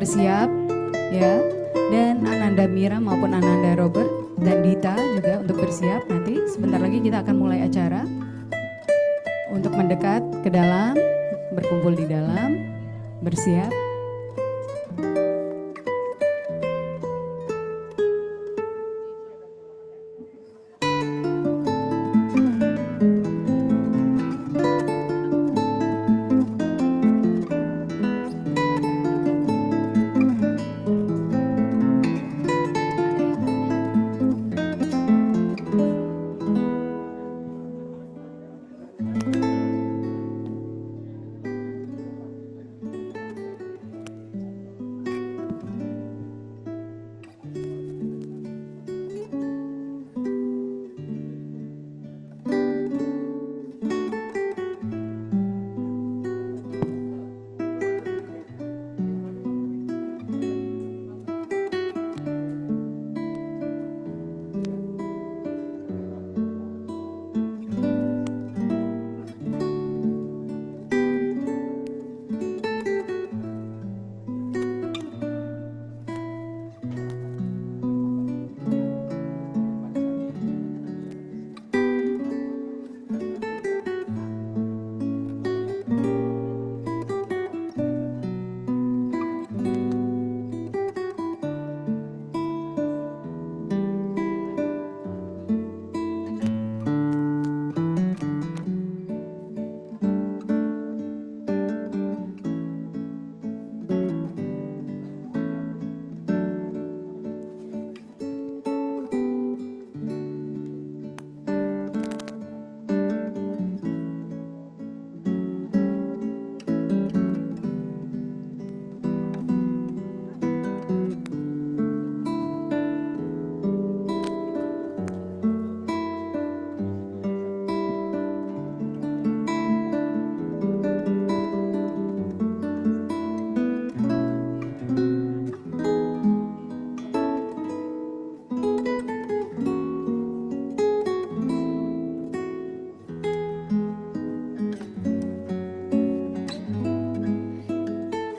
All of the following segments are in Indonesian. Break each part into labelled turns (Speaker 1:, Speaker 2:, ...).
Speaker 1: bersiap ya. Dan Ananda Mira maupun Ananda Robert dan Dita juga untuk bersiap. Nanti sebentar lagi kita akan mulai acara. Untuk mendekat ke dalam, berkumpul di dalam, bersiap.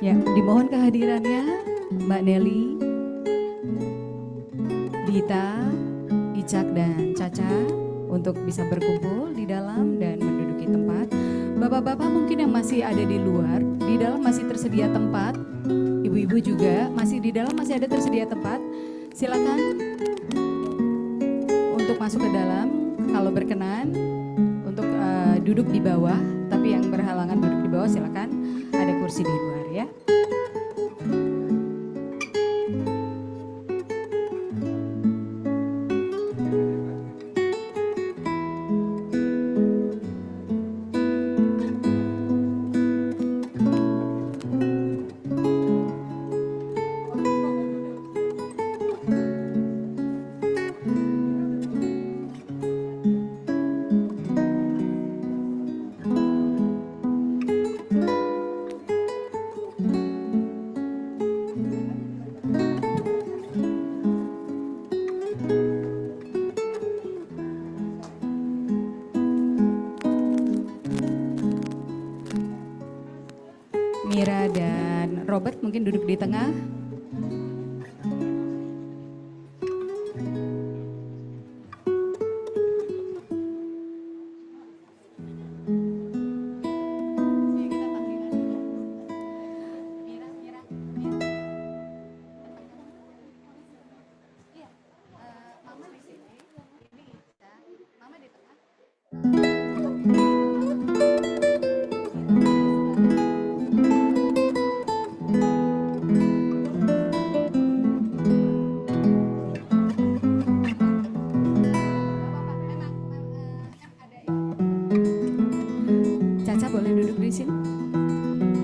Speaker 1: Ya, dimohon kehadirannya Mbak Nelly, Dita, Icak dan Caca untuk bisa berkumpul di dalam dan menduduki tempat. Bapak-bapak mungkin yang masih ada di luar, di dalam masih tersedia tempat. Ibu-ibu juga masih di dalam, masih ada tersedia tempat. Silakan untuk masuk ke dalam kalau berkenan, untuk duduk di bawah, tapi yang berhalangan duduk di bawah silakan, ada kursi di luar ya. Mira dan Robert mungkin duduk di tengah.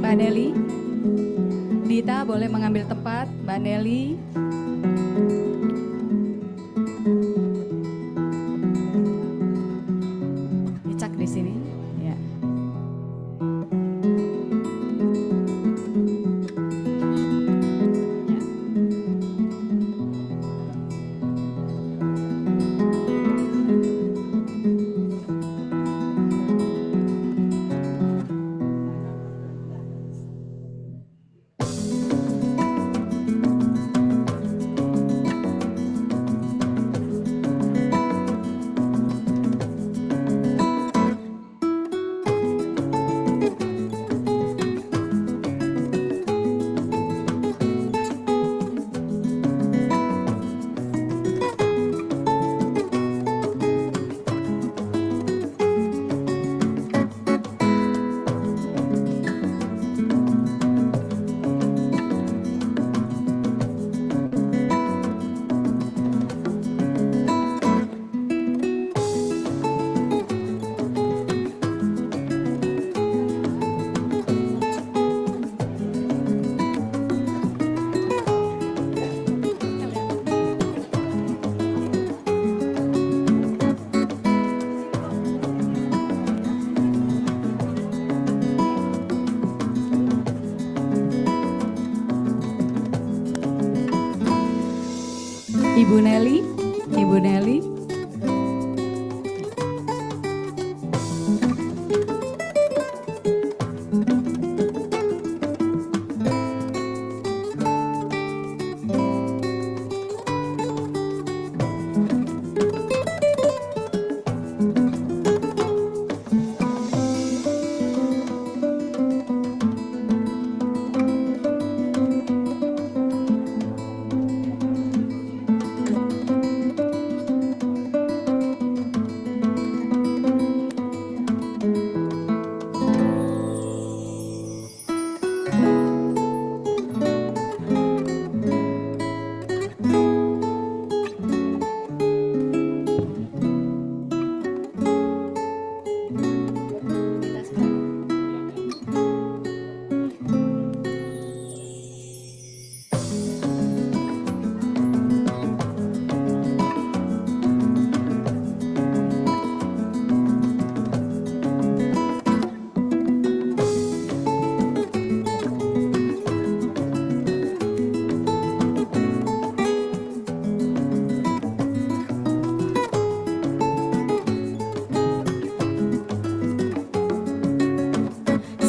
Speaker 1: Mbak Nelly, Dita boleh mengambil tempat. Mbak Nelly, Icak di sini. Ya. Ibu Nelly, Ibu Nelly.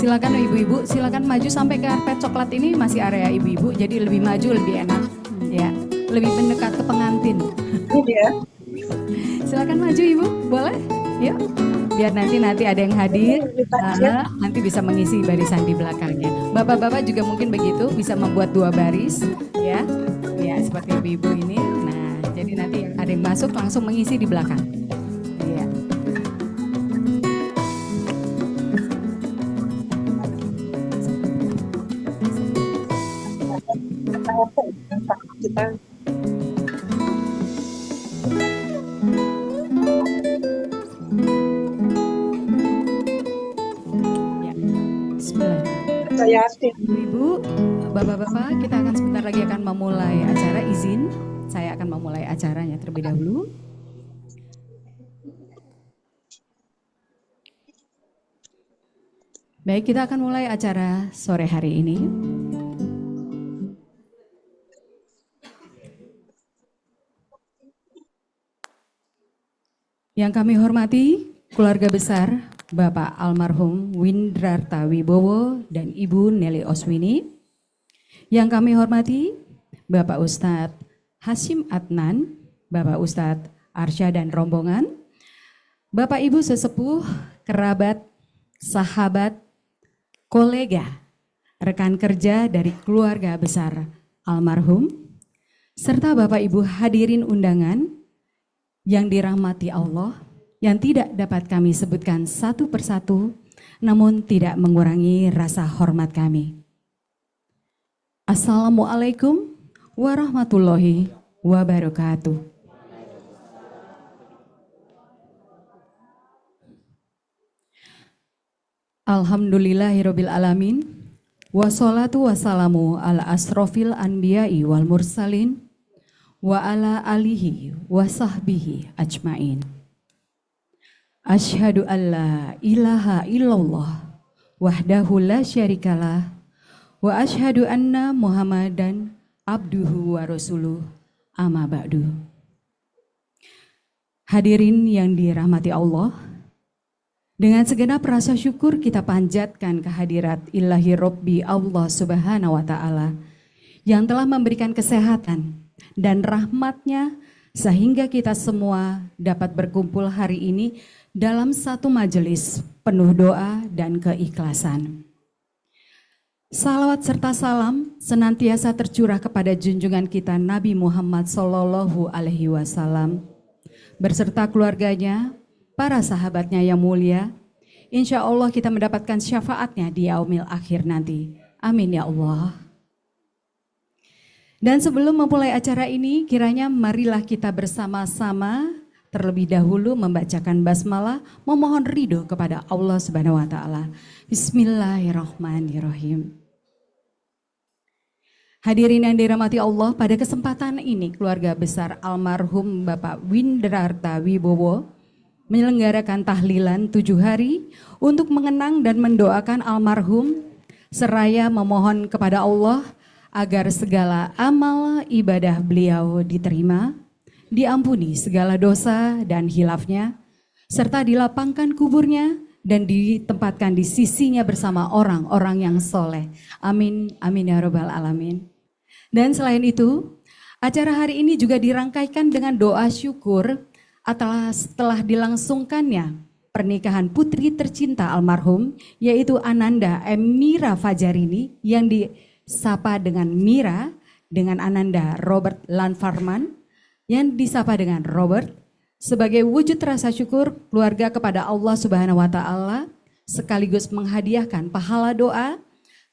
Speaker 1: Silakan ibu-ibu, silakan maju sampai ke karpet coklat ini, masih area ibu-ibu, jadi lebih maju lebih enak, ya, lebih mendekat ke pengantin.
Speaker 2: Iya.
Speaker 1: Silakan maju ibu, boleh? Yuk, biar nanti ada yang hadir, nanti bisa mengisi barisan di belakangnya. Bapak-bapak juga mungkin begitu, bisa membuat 2 baris, ya, seperti ibu-ibu ini. Nah, jadi nanti ada yang masuk langsung mengisi di belakang.
Speaker 2: Kita saya
Speaker 1: Ibu, bapak-bapak, kita akan sebentar lagi akan memulai acara. Izin, saya akan memulai acaranya terlebih dahulu. Baik, kita akan mulai acara sore hari ini. Yang kami hormati keluarga besar Bapak almarhum Windrarta Wibowo dan Ibu Nelly Oswini. Yang kami hormati Bapak Ustadz Hashim Adnan, Bapak Ustadz Arsya dan rombongan, Bapak Ibu sesepuh, kerabat, sahabat, kolega, rekan kerja dari keluarga besar almarhum, serta Bapak Ibu hadirin undangan yang dirahmati Allah, yang tidak dapat kami sebutkan satu persatu, namun tidak mengurangi rasa hormat kami. Assalamualaikum warahmatullahi wabarakatuh. Alhamdulillahirabbil alamin. Wassalatu wassalamu ala asrofil anbiya'i wal mursalin wa ala alihi wa sahbihi ajmain. Asyhadu an la ilaha illallah wahdahu la syarikalah wa asyhadu anna Muhammadan abduhu wa rasuluh amma ba'du. Hadirin yang dirahmati Allah, dengan segenap rasa syukur kita panjatkan kehadirat ilahi Rabbi Allah Subhanahu wa Ta'ala yang telah memberikan kesehatan dan rahmatnya sehingga kita semua dapat berkumpul hari ini dalam satu majelis penuh doa dan keikhlasan. Salawat serta salam senantiasa tercurah kepada junjungan kita Nabi Muhammad SAW berserta keluarganya, para sahabatnya yang mulia. Insya Allah kita mendapatkan syafaatnya di yaumil akhir nanti. Amin ya Allah. Dan sebelum memulai acara ini, kiranya marilah kita bersama-sama terlebih dahulu membacakan basmalah, memohon ridho kepada Allah Subhanahu wa Ta'ala. Bismillahirrahmanirrahim. Hadirin yang dirahmati Allah, pada kesempatan ini keluarga besar almarhum Bapak Windrarta Wibowo menyelenggarakan tahlilan 7 hari untuk mengenang dan mendoakan almarhum seraya memohon kepada Allah agar segala amal ibadah beliau diterima, diampuni segala dosa dan hilafnya, serta dilapangkan kuburnya dan ditempatkan di sisinya bersama orang-orang yang soleh. Amin, amin ya robbal alamin. Dan selain itu, acara hari ini juga dirangkaikan dengan doa syukur setelah dilangsungkannya pernikahan putri tercinta almarhum, yaitu Ananda Emira Fajarini yang disapa dengan Mira, dengan Ananda Robert Lanfarman yang disapa dengan Robert. Sebagai wujud rasa syukur keluarga kepada Allah Subhanahu wa taala sekaligus menghadiahkan pahala doa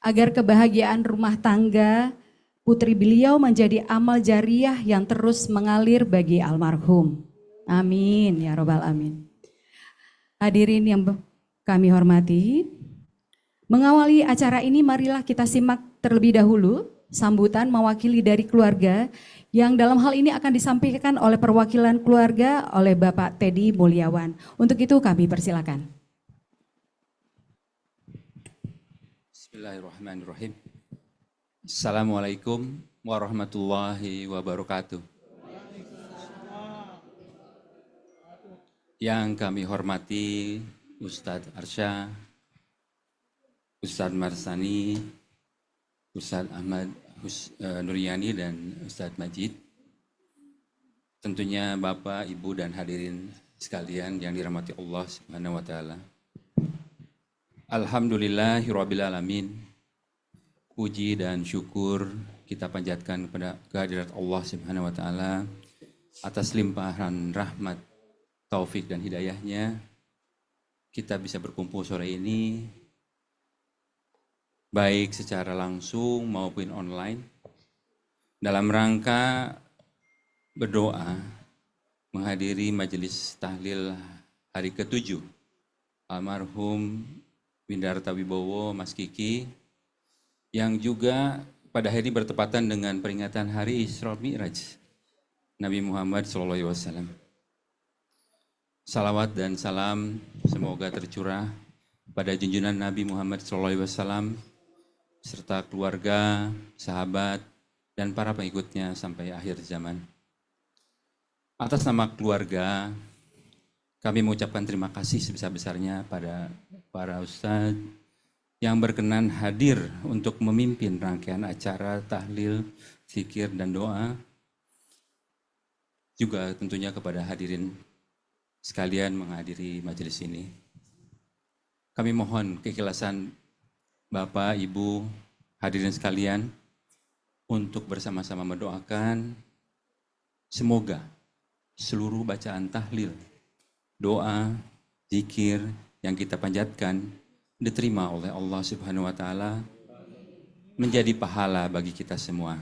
Speaker 1: agar kebahagiaan rumah tangga putri beliau menjadi amal jariah yang terus mengalir bagi almarhum. Amin ya robbal amin. Hadirin yang kami hormati, mengawali acara ini marilah kita simak terlebih dahulu sambutan mewakili dari keluarga yang dalam hal ini akan disampaikan oleh perwakilan keluarga oleh Bapak Teddy Mulyawan. Untuk itu kami persilakan.
Speaker 3: Bismillahirrahmanirrahim. Assalamualaikum warahmatullahi wabarakatuh. Yang kami hormati Ustadz Arsya, Ustadz Marsani, Ustadz Ahmad Nuryani dan Ustadz Majid. Tentunya Bapak, Ibu dan hadirin sekalian yang dirahmati Allah Subhanahu wa taala. Alhamdulillahirabbil alamin. Puji dan syukur kita panjatkan kepada kehadirat Allah Subhanahu wa taala atas limpahan rahmat, taufik dan hidayahnya. Kita bisa berkumpul sore ini baik secara langsung maupun online dalam rangka berdoa menghadiri majelis tahlil hari ke-7 almarhum Windarta Wibowo Mas Kiki, yang juga pada hari ini bertepatan dengan peringatan hari Isra Mi'raj Nabi Muhammad SAW. Salawat dan salam semoga tercurah pada junjungan Nabi Muhammad SAW serta keluarga, sahabat, dan para pengikutnya sampai akhir zaman. Atas nama keluarga, kami mengucapkan terima kasih sebesar-besarnya pada para ustadz yang berkenan hadir untuk memimpin rangkaian acara tahlil, zikir, dan doa. Juga tentunya kepada hadirin sekalian menghadiri majelis ini. Kami mohon keikhlasan Bapak, Ibu, hadirin sekalian untuk bersama-sama mendoakan semoga seluruh bacaan tahlil, doa, zikir yang kita panjatkan diterima oleh Allah Subhanahu wa taala, menjadi pahala bagi kita semua,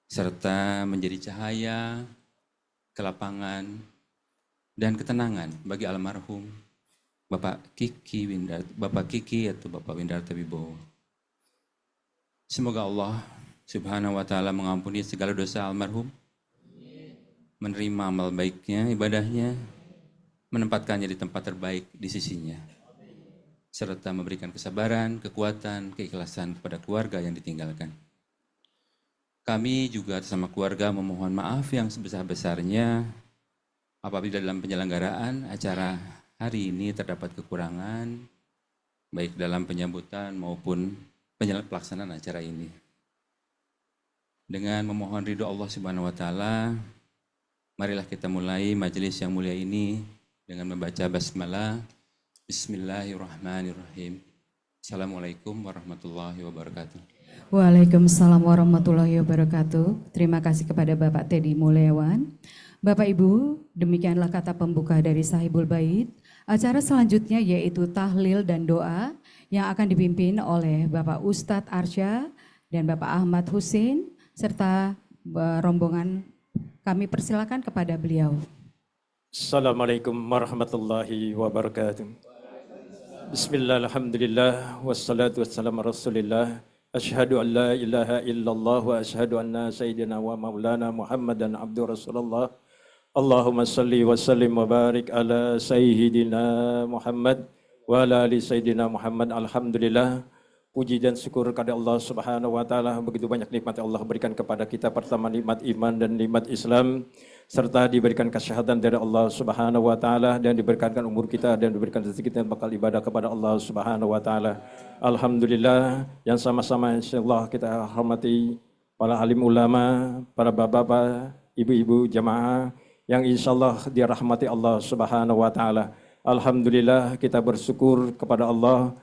Speaker 3: serta menjadi cahaya, kelapangan, dan ketenangan bagi almarhum Bapak Kiki atau Bapak Windarta Wibowo. Semoga Allah Subhanahu wa taala mengampuni segala dosa almarhum, menerima amal baiknya, ibadahnya, menempatkannya di tempat terbaik di sisinya, serta memberikan kesabaran, kekuatan, keikhlasan kepada keluarga yang ditinggalkan. Kami juga bersama keluarga memohon maaf yang sebesar-besarnya apabila dalam penyelenggaraan acara hari ini terdapat kekurangan, baik dalam penyambutan maupun pelaksanaan acara ini. Dengan memohon ridho Allah Subhanahu wa taala, marilah kita mulai majelis yang mulia ini dengan membaca basmalah. Bismillahirrahmanirrahim. Assalamualaikum warahmatullahi wabarakatuh.
Speaker 1: Waalaikumsalam warahmatullahi wabarakatuh. Terima kasih kepada Bapak Teddy Mulyawan. Bapak Ibu, demikianlah kata pembuka dari Sahibul Bait. Acara selanjutnya yaitu tahlil dan doa yang akan dipimpin oleh Bapak Ustadz Arsya dan Bapak Ahmad Husin serta rombongan. Kami persilakan kepada beliau.
Speaker 4: Assalamualaikum warahmatullahi wabarakatuh. Bismillah, alhamdulillah, wassalatu wassalamu rasulillah. Ashhadu an la ilaha illallah wa ashhadu anna sayyidina wa maulana Muhammadan abdu rasulullah. Allahumma salli wa sallim wa barik ala sayyidina Muhammad wa ala ali sayyidina Muhammad. Alhamdulillah, Puji dan syukur kepada Allah Subhanahu wa taala, begitu banyak nikmat yang Allah berikan kepada kita. Pertama nikmat iman dan nikmat Islam, serta diberikan kesyahadatan dari Allah Subhanahu wa taala, dan diberikan umur kita dan diberikan rezeki dan bakal ibadah kepada Allah Subhanahu wa taala. Alhamdulillah, yang sama-sama insyaallah kita hormati para alim ulama, para bapak-bapak, ibu-ibu jamaah yang insyaallah dirahmati Allah Subhanahu wa taala. Alhamdulillah, kita bersyukur kepada Allah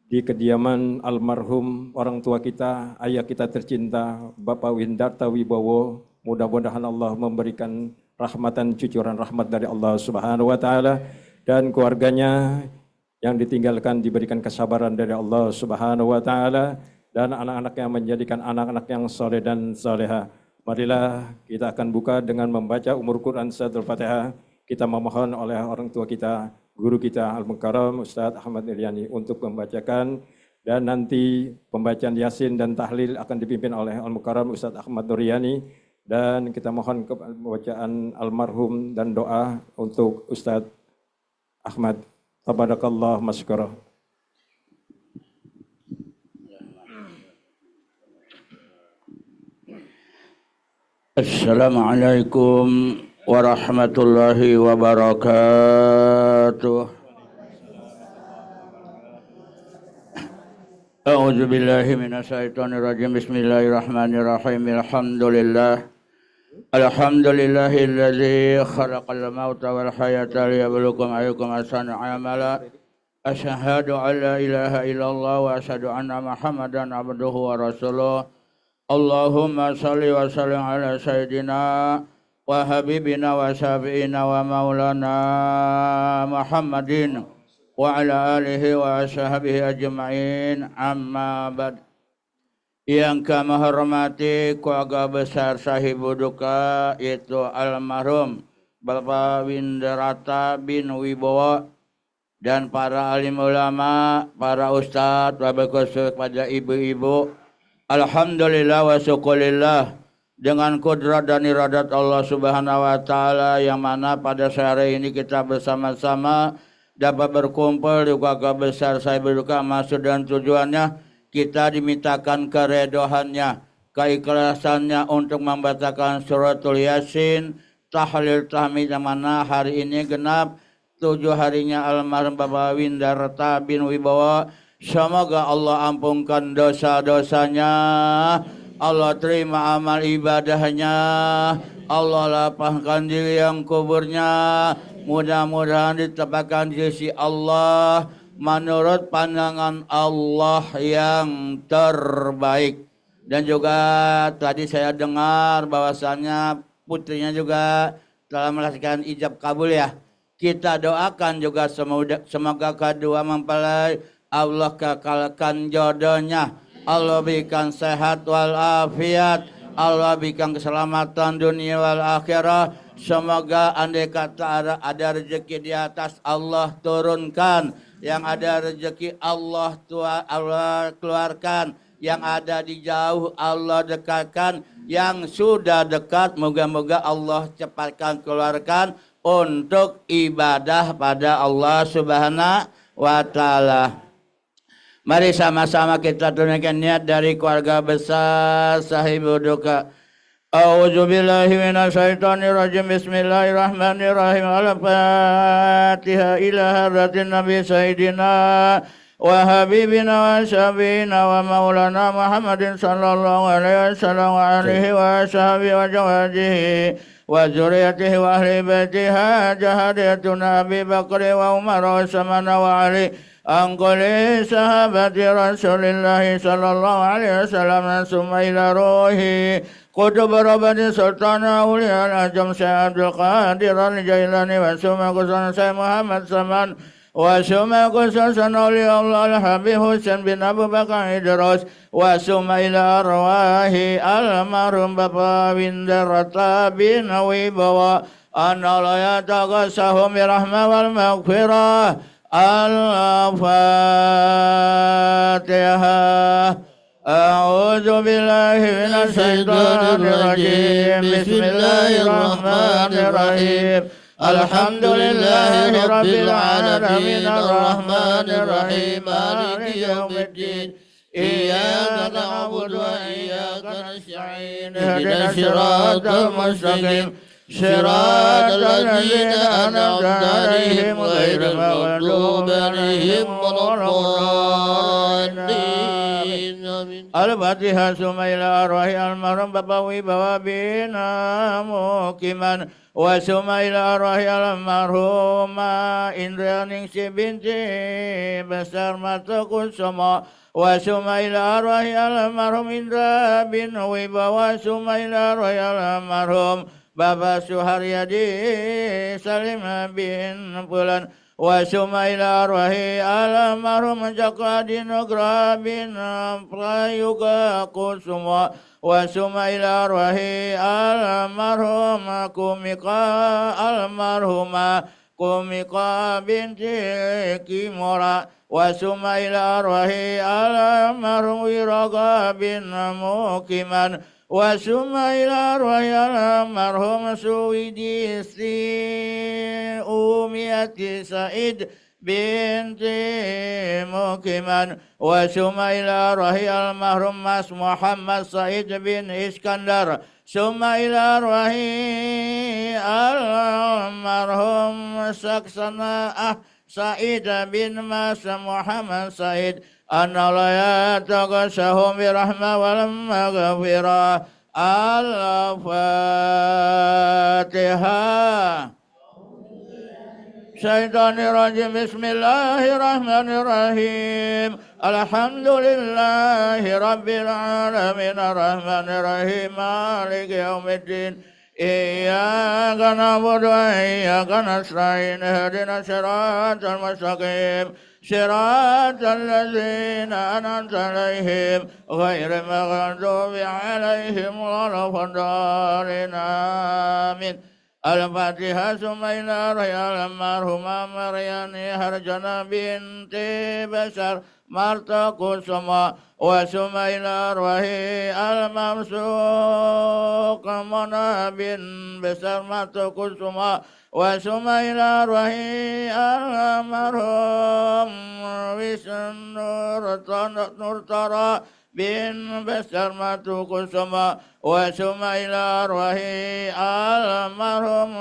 Speaker 4: di kediaman almarhum orang tua kita, ayah kita tercinta, Bapak Windarta Wibowo. Mudah-mudahan Allah memberikan rahmatan, cucuran rahmat dari Allah Subhanahu wa taala, dan keluarganya yang ditinggalkan diberikan kesabaran dari Allah Subhanahu wa taala, dan anak-anaknya menjadikan anak-anak yang soleh dan soleha. Marilah kita akan buka dengan membaca umur Quran Suratul Fatihah. Kita memohon oleh orang tua kita, guru kita Al-Mukarram Ustadz Ahmad Iryani untuk membacakan, dan nanti pembacaan Yasin dan Tahlil akan dipimpin oleh Al-Mukarram Ustadz Ahmad Iryani, dan kita mohon pembacaan almarhum dan doa untuk Ustadz Ahmad. Tabarakallah masykurah.
Speaker 5: Assalamualaikum warahmatullahi wabarakatuh. A'udzu billahi minasyaitonir rajim. Bismillahirrahmanirrahim. Alhamdulillahilladzi khalaqal mauta wal hayata liyabluwakum ayyukum ahsanu amala. Asyhadu an la ilaha illallah wa asyhadu anna Muhammadan abduhu wa rasuluh. Allahumma shalli wa sallim ala sayyidina wa habibina wa syafi'ina wa maulana Muhammadin wa ala alihi wa ashabihi ajma'in, amma ba'd. Yang kami hormati keluarga besar sahibu duka, yaitu almarhum Bapak Windarta bin Wibowo, dan para alim ulama, para ustadz, wabil khusus pada ibu-ibu. Alhamdulillah wa syukurillah, dengan kudrat dan iradat Allah Subhanahu wa taala, yang mana pada sore ini kita bersama-sama dapat berkumpul di keluarga besar sahibu duka. Maksud dan tujuannya kita dimintakan keredohannya, keikhlasannya untuk membacakan suratul Yasin, tahlil tahmid, yang mana hari ini genap 7 harinya almarhum Bapak Windarta bin Wibowo. Semoga Allah ampunkan dosa-dosanya, Allah terima amal ibadahnya, Allah lapangkan di liang kuburnya, mudah-mudahan ditempatkan di sisi Allah menurut pandangan Allah yang terbaik. Dan juga tadi saya dengar bahwasannya putrinya juga telah melaksanakan ijab kabul ya. Kita doakan juga semoga kedua mempelai Allah kekalkan jodohnya, Allah berikan sehat walafiat, Allah berikan keselamatan dunia wal akhirah. Semoga andai kata ada rezeki di atas, Allah turunkan. Yang ada rezeki Allah keluarkan. Yang ada di jauh Allah dekatkan. Yang sudah dekat moga-moga Allah cepatkan keluarkan untuk ibadah pada Allah Subhanahu wa taala. Mari sama-sama kita tunaikan niat dari keluarga besar sahibu duka. A'udzu billahi minasyaitonir rajim. Bismillahirrahmanirrahim. Al-Fatihah ila hadratin Nabi Sayyidina wa habibina wa syafiina wa maulana Muhammadin sallallahu alaihi wasallam wa alihi wa sahbihi wa jawajihi wa zuriyatihi wa ahli baitihi jahadiyatuna Abi Bakri wa Umar wa Utsman wa Ali angkoli sahabati Rasulillahi sallallahu alaihi wasallam, summa ila ruhi qutub rabani sultan awliya al-ajam Syekh Abdul Qadir al-Jailani, wa summa khususan Syekh Muhammad Saman, wa summa khususan awliya Allah al-Habib Husain bin Abu Bakar Idrus, wa summa ila arwahi almarhum Bapak Windarta bin Wibowo, anna la yataghasahum birahmah wal maghfirah. Al-Fatihah. A'udzu billahi minasyaitonir rajim. Bismillahirrahmanirrahim. Alhamdulillahi rabbil alamin arrahmanir rahim maliki yaumiddin. إياك نعبد وإياك نستعين اهدنا الصراط المستقيم صراط الذين أنعمت عليهم غير المغضوب عليهم ولا الضالين آمين. الفاتحة ثم إلى أرواح المرحوم Bapak Wibawa Bina Mukiman Wasuma ila arwahi almarhumah Indraningsih binti Besar Mata Kusuma Wasuma ila arwahi almarhum Indra bin Wibawa Wasuma ila arwahi almarhum Bapak Suharyadi Salim bin Pulan Wasuma ila arwahi almarhum Joko Adi Nugra bin Prayuga Kusuma Wasuma ila arwahi almarhum Kumika binti Kimora Wasuma ila arwahi almarhum Wiraga bin Mukiman Wasuma ila arwahi almarhum Suwidi Umiyati Said binti Mukiman Wasuma ila arwahi almarhum Mas Muhammad Said bin Iskandar Suma ila arwahi almarhum Saksana Said bin Mas Muhammad Said Analaya taqasahum birahmah wal maghfirah Al-Fatihah Syaitanirrajim Bismillahirrahmanirrahim Alhamdulillahi Rabbil Alamin Ar-Rahmanirrahim Maliki Yawmiddin Iyyaka na'budu wa iyyaka nasta'in Ihdinash shiratal mustaqim Shiratal ladzina an'amta 'alaihim ghairil maghdubi 'alaihim waladdallin Amin. Al-Fatihah summa ila arwahil almarhumah Maryani Harjana binti Besar Marta Kusuma wa summa ila arwahi al-mamsuq Mona bin Besar Marta Kusuma wa summa ila arwahi al-marhum Wisnu Nurtara bin Besar Matu Kusuma wa summa ila arwahi almarhum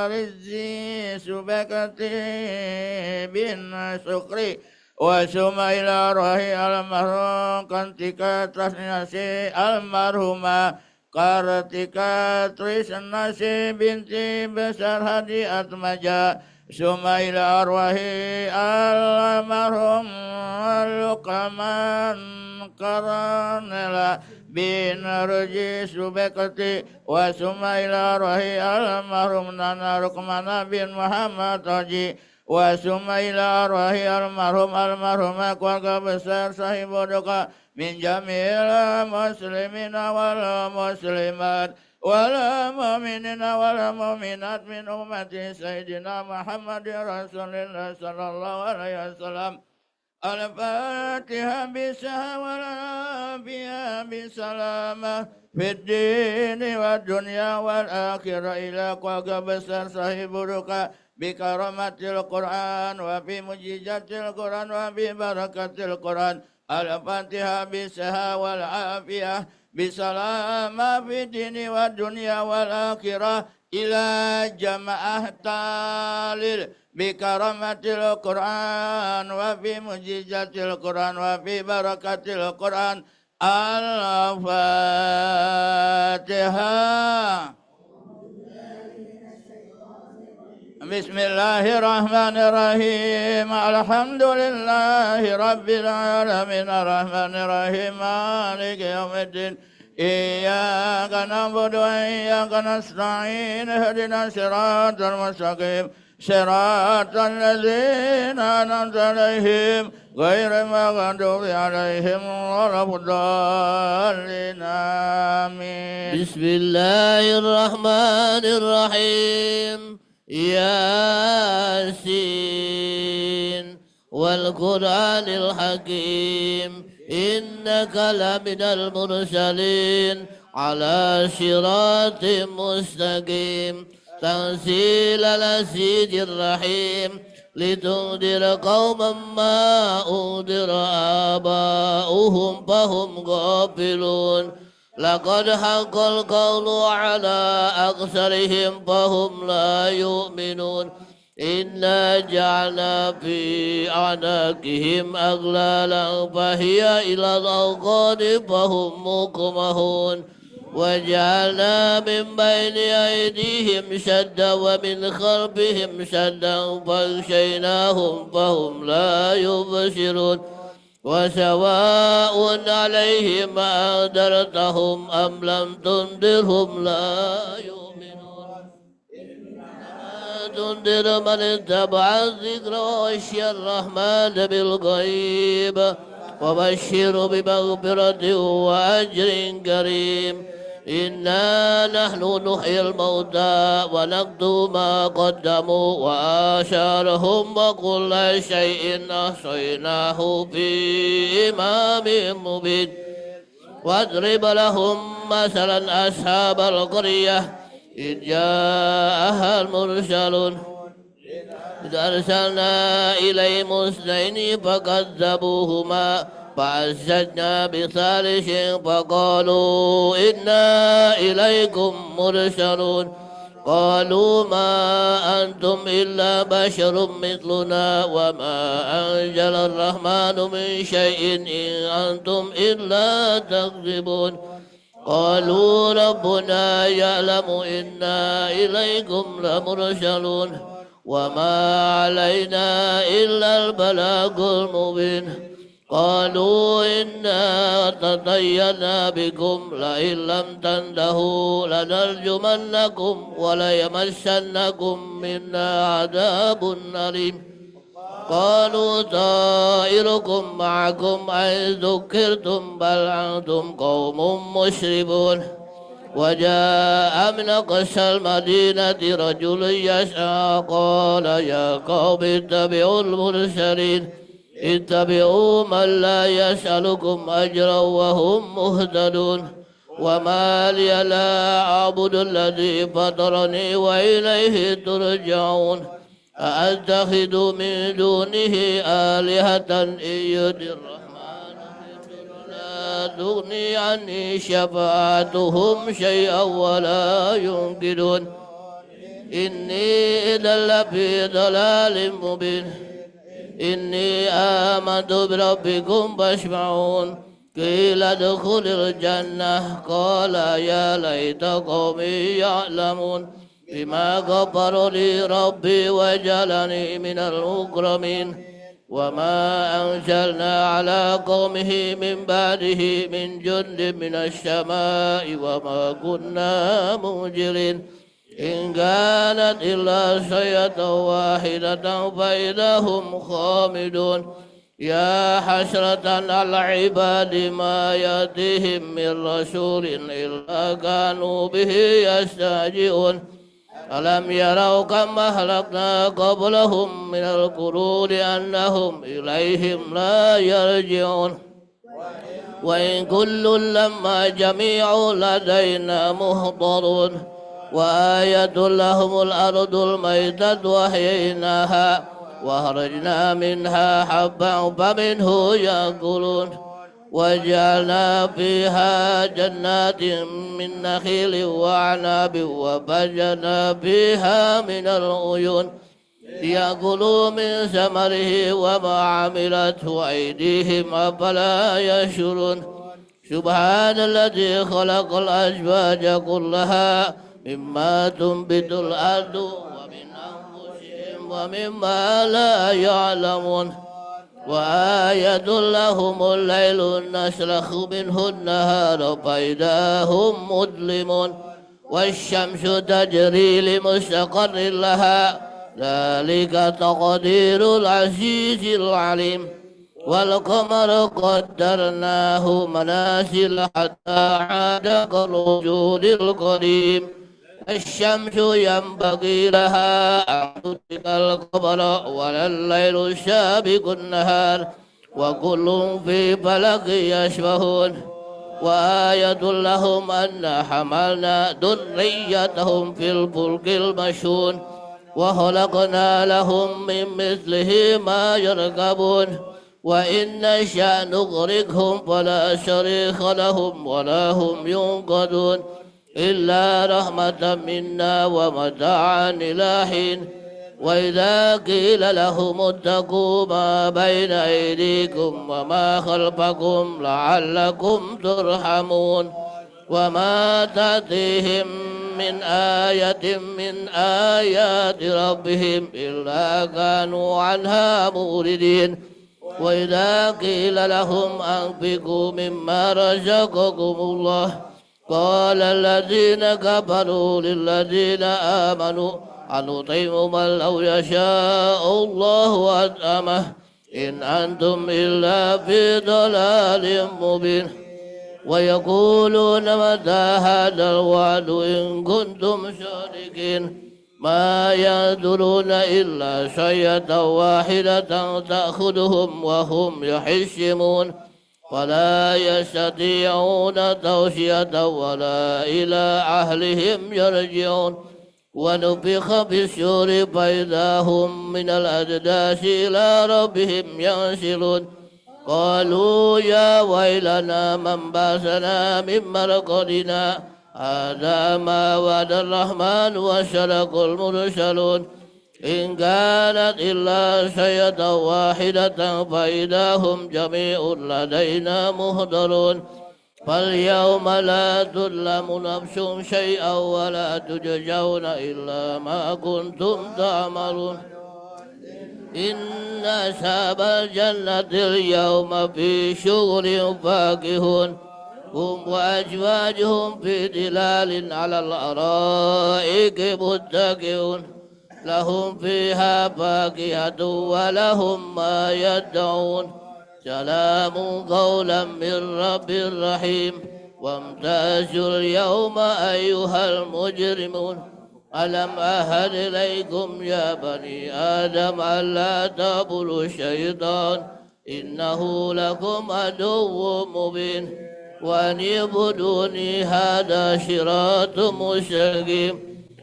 Speaker 5: Rizzi Subakati bin Sukri wa summa ila arwahi almarhum Kantika Trisnasi almarhumah Kartika Trisnasi binti Besar Hadi Atmaja summa ila arwahi almarhum Luqman Karanela bin Ruji Subekati wa summa ila arwahi almarhum Nana Rukmana bin Muhammad Haji wa summa ila arwahi almarhumah keluarga besar sahibu duka min jamil muslimina wal muslimat wal mu'minina wal mu'minat min ummati Sayyidina Muhammadin Rasulillah sallallahu alaihi wasallam. Al-Fatihah bisaha wal afiyah bisalamah fid dini wad dunya wal akhirah ila keluarga besar sahibu duka bi karamatil Quran wa bi mujizatil Quran wa bi barakatil Quran. Al-Fatihah bisaha wal afiyah bisalamah fid dini wad dunya wal akhirah ila jamaah talil bi karamatil Quran wa bi mujizatil Quran wa bi barakatil Quran. Al-Fatihah. Bismillahirrahmanirrahim. Alhamdulillahi Rabbil Alamin Ar-Rahmanirrahim Maliki Yawmiddin Iyyaka na'budu wa iyyaka nasta'in Ihdinas siratal mustaqim Siratal ladzina an'amta 'alaihim ghairil maghdubi 'alaihim waladdallin Amin.
Speaker 6: Bismillahirrahmanirrahim. Yasin wal Qur'anil Hakim innaka laminal mursalin ala siratim mustaqim tanzilal azizir rahim لتنذر قوما ما أنذر آباؤهم فهم غافلون لقد حق القول على أكثرهم فهم لا يؤمنون إنا جعلنا في أعناقهم أغلالا فهي إلى الأذقان فهم مقمحون وجعلنا من بين أيديهم سدا ومن خلفهم سدا فاغشيناهم فهم لا يبصرون وسواء عليهم أنذرتهم أم لم تنذرهم لا يؤمنون إنما تنذر من اتبع الذكر وخشي الرحمن بالغيب وبشر بمغفرة وأجر كريم إنا نحن نحيي الموتى ونكتب ما قدموا وآثارهم وكل شيء أحصيناه في إمام مبين واضرب لهم مثلا أصحاب القرية إذ جاءها المرسلون إذ أرسلنا إليهم اثنين فكذبوهما فعززنا بثالث فقالوا إنا إليكم مرسلون قالوا ما أنتم إلا بشر مثلنا وما أنزل الرحمن من شيء إن أنتم إلا تكذبون قالوا ربنا يعلم إنا إليكم لمرسلون وما علينا إلا البلاغ المبين قالوا إنا تطيرنا بكم لئن لم تنتهوا لنرجمنكم وليمسنكم منا عذاب أليم قالوا طائركم معكم أئن ذكرتم بل أنتم قوم مسرفون وجاء من أقصى المدينة رجل يسعى قال يا قوم اتبعوا المرسلين اتبعوا من لا يسألكم أجرا وهم مهتدون وما لي لا أعبد الذي فطرني وإليه ترجعون أأتخذ من دونه آلهة إن يرد الرحمن بضر لا تغني عني شفاعتهم شيئا ولا ينقذون إني إذا لفي ضلال مبين إني آمنت بربكم فاسمعون قيل ادخل الجنة قال يا ليت قومي يعلمون بما غفر لي ربي وجعلني من المكرمين وما أنزلنا على قومه من بعده من جند من السماء وما كنا منزلين إن كانت إلا صيحة واحدة فإذا هم خامدون يا حسرة على العباد ما يأتيهم من رسول إلا كانوا به يستهزئون ألم يروا كم أهلكنا قبلهم من القرون أنهم إليهم لا يرجعون وإن كل لما جميع لدينا محضرون وآية لهم الأرض الميتة وأحييناها وأخرجنا منها حبا فمنه يأكلون وجعلنا فيها جنات من نخيل وأعناب وفجرنا فيها من العيون يأكلوا من ثمره وما عملته أيديهم أفلا يشعرون سبحان الذي خلق الأزواج كلها مما تنبت الأرض ومن أنفسهم ومما لا يعلمون وآية لهم الليل نسلخ منه النهار فإذا هم مظلمون والشمس تجري لمستقر لها ذلك تقدير العزيز العليم والقمر قدرناه منازل حتى عاد كالرجل القديم الشمس ينبغي لها أن تدرك القمر ولا الليل سابق النهار وكل في فلك يسبحون وآية لهم أن حملنا ذريتهم في الفلك المشحون وخلقنا لهم من مثله ما يركبون وإن نشأ نغرقهم فلا صريخ لهم ولا هم ينقذون إلا رحمة منا ومتاعا إلى حين وإذا قيل لهم اتقوا ما بين أيديكم وما خلفكم لعلكم ترحمون وما تأتيهم من آية من آيات ربهم إلا كانوا عنها موردين وإذا قيل لهم أنفقوا مما رزقكم الله قال الذين كفروا للذين آمنوا أنطعم من لو يشاء الله أطعمه إن أنتم إلا في ضلال مبين ويقولون متى هذا الوعد إن كنتم صادقين ما ينظرون إلا شيئة واحدة تأخذهم وهم يحشمون ولا يستطيعون توصية ولا إلى أهلهم يرجعون ونفخ في الصور فإذا هم من الأجداث إلى ربهم ينسلون قالوا يا ويلنا من بعثنا من مرقدنا هذا ما وعد الرحمن وصدق المرسلون إن كانت إلا شيئة واحدة فإذا هم جميع لدينا محضرون فاليوم لا تظلم نفس شيئا ولا تجزون إلا ما كنتم تعملون إن أصحاب الجنة اليوم في شغل فاكهون هم وأزواجهم في ظلال على الأرائك متكئون لهم فيها فاكهة ولهم ما يدعون سلام قولا من رب رحيم وامتازوا اليوم أيها المجرمون ألم أهد إليكم يا بني آدم ألا تعبدوا الشيطان إنه لكم عدو مبين وأن اعبدوني هذا صراط مستقيم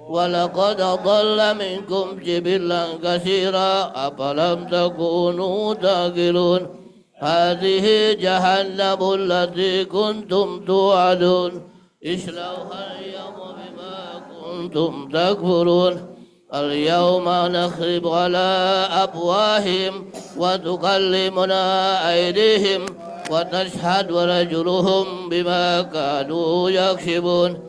Speaker 6: ولقد ضل منكم جبلا كثيرا أفلم تكونوا تعقلون هذه جهنم التي كنتم توعدون اصلوها اليوم بما كنتم تكفرون اليوم نخرب على أفواههم وتكلمنا أيديهم وتشهد رجلهم بما كانوا يكسبون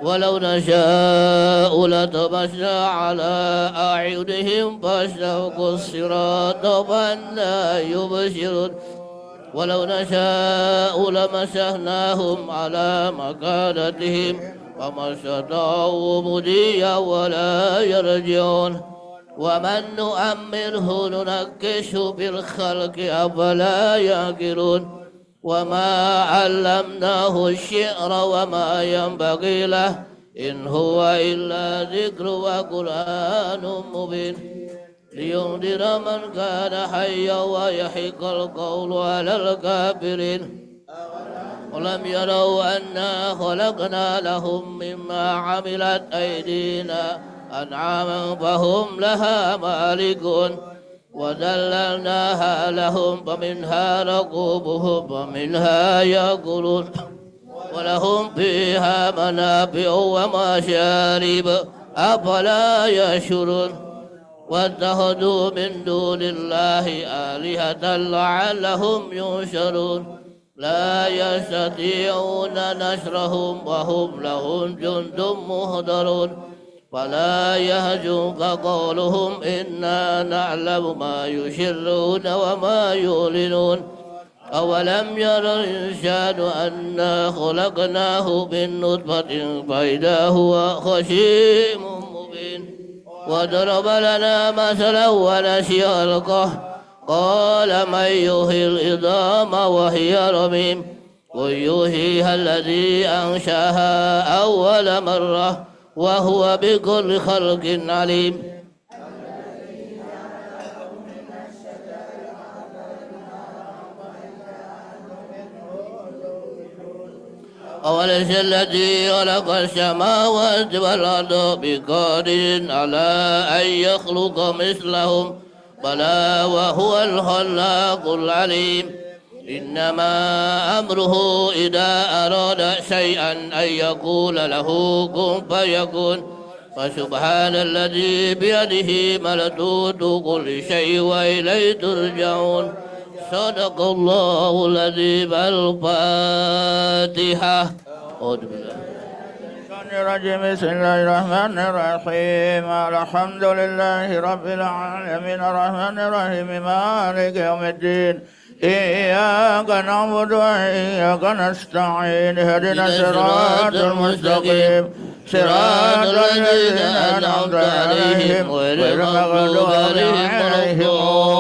Speaker 6: ولو نشاء لطمسنا على أعينهم فاستبقوا الصراط فأنى يبصرون ولو نشاء لمسحناهم على مكانتهم فما استطاعوا مضيا ولا يرجعون ومن نؤمره ننكشه في الخلق أفلا يعقلون وما علمناه الشعر وما ينبغي له إن هو إلا ذكر وقرآن مبين لينذر من كان حيا ويحق القول على الكافرين ولم يروا أنا خلقنا لهم مما عملت أيدينا أنعاما فهم لها مالكون وذللناها لهم فمنها ركوبهم ومنها يأكلون ولهم فيها منافع ومشارب أفلا يشعرون واتخذوا من دون الله آلهة لعلهم ينشرون لا يستطيعون نشرهم وهم لهم جند مهدرون فلا يهجوك قولهم إنا نعلم ما يسرون وما يعلنون أولم ير الإنسان أنا خلقناه من نطفة فإذا هو خصيم مبين وضرب لنا مثلا ونسي خلقه قال من يحيي العظام وهي رميم قل يحييها الذي أنشأها أول مرة وهو بكل خلق عليم أوليس الذي خلق السماوات والأرض بقادر على أن يخلق مثلهم بلى وهو الخلاق العليم إنما أمره إذا أراد شيئا أن يقول له كن فيكون فسبحان الذي بيده ملكوت كل شيء وإليه ترجعون صدق الله العظيم. الفاتحة.
Speaker 5: الرجيم بسم الله الرحمن الرحيم الحمد لله رب العالمين الرحمن الرحيم مالك يوم الدين إياك نعبد وإياك نستعين اهدنا الصراط المستقيم صراط الذين أنعمت عليهم غير المغضوب عليهم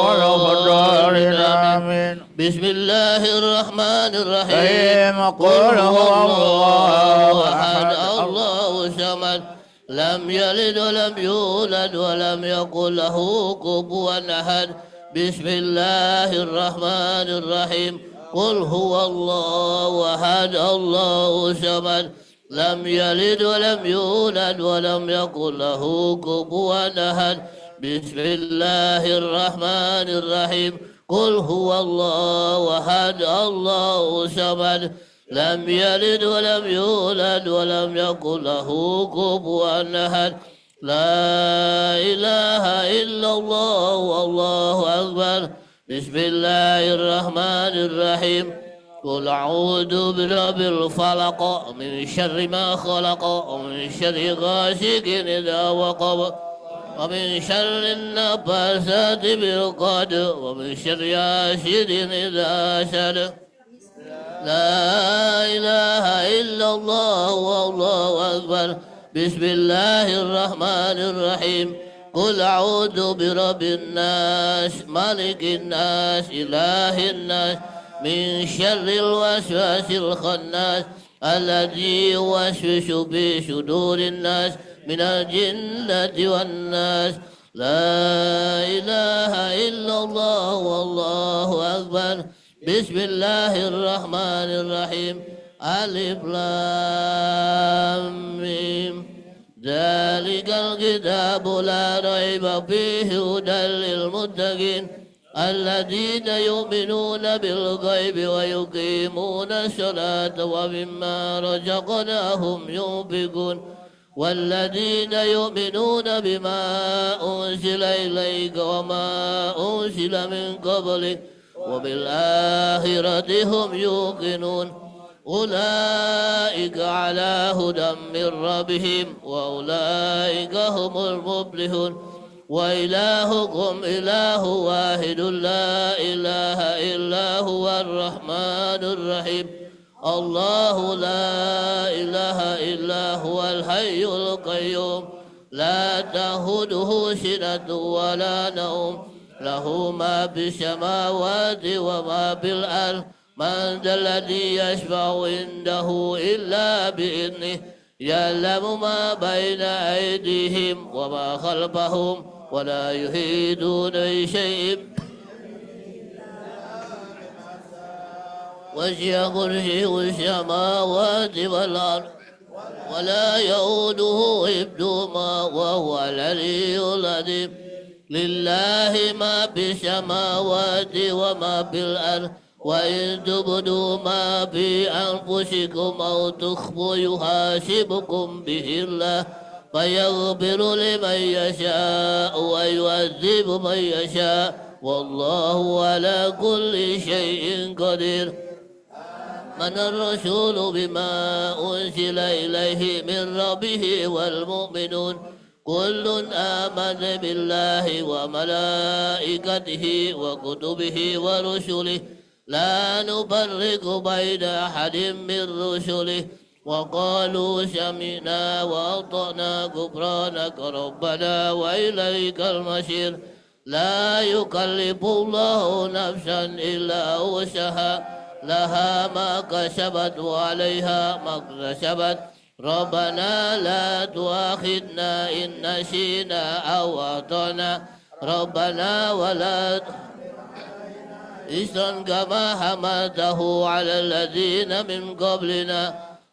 Speaker 5: ولا الضالين آمين.
Speaker 6: بسم الله الرحمن الرحيم.
Speaker 5: قل هو الله
Speaker 6: أحد الله الصمد لم يلد ولم يولد ولم يكن له كفوا أحد. بسم الله الرحمن الرحيم. قل هو الله أحد الله الصمد لم يلد ولم يولد ولم يكن له كفوا أحد. بسم الله الرحمن الرحيم. قل هو الله أحد الله الصمد لم يلد ولم يولد ولم يكن له كفوا أحد. لا إله إلا الله والله أكبر. بسم الله الرحمن الرحيم. قل أعوذ برب الفلق من شر ما خلق ومن شر غاسق إذا وقب ومن شر النفاثات بالعقد ومن شر حاسد إذا حسد. لا إله إلا الله والله أكبر. بسم الله الرحمن الرحيم. قل أعوذ برب الناس ملك الناس إله الناس من شر الوسواس الخناس الذي يوسوس في صدور الناس من الجنة والناس. لا إله إلا الله والله أكبر. بسم الله الرحمن الرحيم. ألف لام ميم ذلك الكتاب لا ريب فيه هدى للمتقين الذين يؤمنون بالغيب ويقيمون الصلاة ومما رزقناهم ينفقون والذين يؤمنون بما أنزل إليك وما أنزل من قبلك وبالآخرة هم يوقنون أولئك على هدى من ربهم وأولئك هم المفلحون. وإلهكم إله واحد لا إله إلا هو الرحمن الرحيم. الله لا إله إلا هو الحي القيوم لا تأخذه سنة ولا نوم له ما في السماوات وما في الأرض. من ذا الذي يشفع عنده إلا بإذنه يعلم ما بين أيديهم وما خلفهم ولا يحيطون بشيء وسع كرسيه السماوات والأرض ولا يؤوده حفظهما وهو العلي العظيم. لله ما في السماوات وما في الأرض وإن تبدوا ما في أنفسكم أو تخفوا يحاسبكم به الله فيغفر لمن يشاء ويعذب من يشاء والله على كل شيء قدير. من الرسول بما أنزل إليه من ربه والمؤمنون كل آمن بالله وملائكته وكتبه ورسله لا نفرق بين أحد من رسله وقالوا سمعنا وأطعنا غفرانك ربنا وإليك المصير. لا يكلف الله نفسا إلا وسعها لها ما كسبت وعليها ما اكتسبت. ربنا لا تؤاخذنا إن نسينا أو أخطأنا ربنا ولا إسرا كما حملته على الذين من قبلنا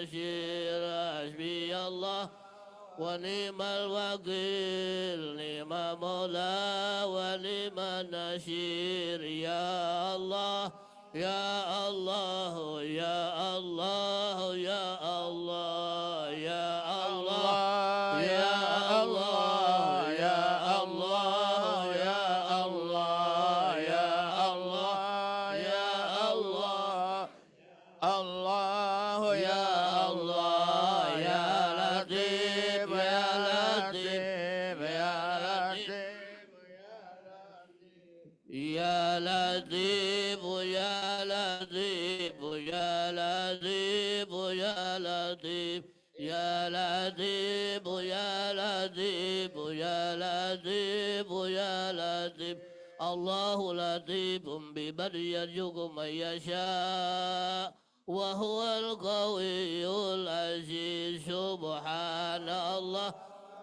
Speaker 6: النشير حسبي الله ونعم الوكيل نعم مولى ونعم النشير يا الله يا الله يا الله يا الله يا الله يا الله يا الله يا الله يا الله يا الله
Speaker 5: الله يا الله يا لطيف يا لطيف يا لطيف
Speaker 6: يا لطيف يا لطيف يا لطيف يا لطيف يا لطيف يا لطيف يا لطيف يا لطيف الله لطيف بمن يرزق من يشاء وهو القوي العزيز سبحان الله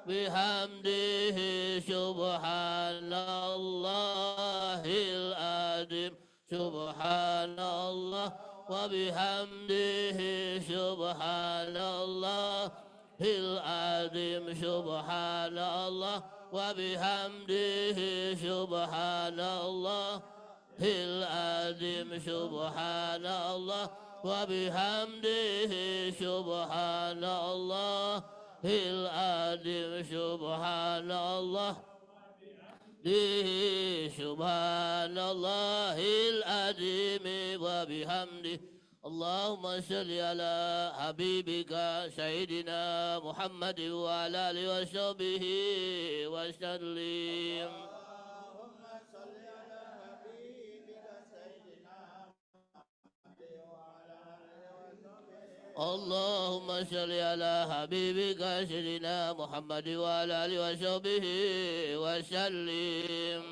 Speaker 6: بحمده سبحان الله العظيم سبحان الله وبحمده سبحان الله العظيم سبحان الله وبحمده سبحان الله العظيم سبحان الله وبحمده سبحان الله العظيم سبحان الله سبحان الله العظيم وبحمده اللهم صل على حبيبك سيدنا محمد وعلى آله وصحبه وسلم اللهم صل على حبيبك سيدنا محمد وعلى آله وصحبه وسلم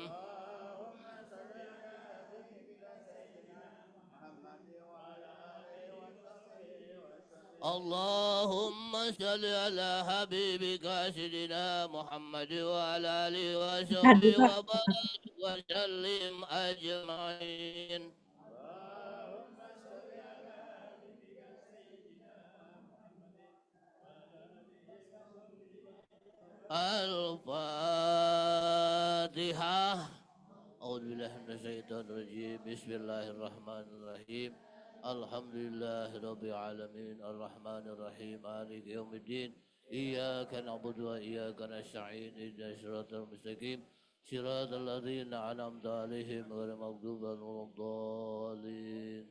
Speaker 6: اللهم صل على حبيبك سيدنا محمد وعلى آله وصحبه وبارك وسلم أجمعين الفاتحة أعوذ بالله من الشيطان الرجيم بسم الله الرحمن الرحيم الحمد لله رب العالمين الرحمن الرحيم مالك يوم الدين إياك نعبد وإياك نستعين اهدنا الصراط المستقيم صراط الذين أنعمت عليهم غير المغضوب عليهم ولا الضالين.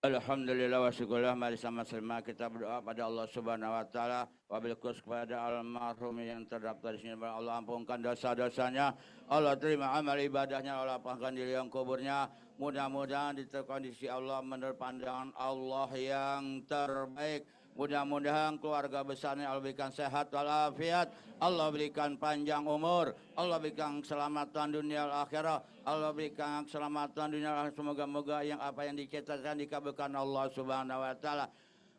Speaker 5: Alhamdulillah wa syukurlah, mari sama-sama kita berdoa pada Allah Subhanahu wa taala, wabil khusus kepada almarhum yang terdaftar di sini. Allah ampunkan dosa-dosanya, Allah terima amal ibadahnya, Allah lapangkan di liang kuburnya. Mudah-mudahan di kondisi Allah menurut pandangan Allah yang terbaik. Mudah-mudahan keluarga besarnya Allah berikan sehat walafiat, Allah berikan panjang umur, Allah berikan keselamatan dunia dan akhirat, Allah berikan keselamatan dunia dan akhirat. Semoga-moga yang apa yang diciptakan dikabulkan Allah Subhanahu wa taala.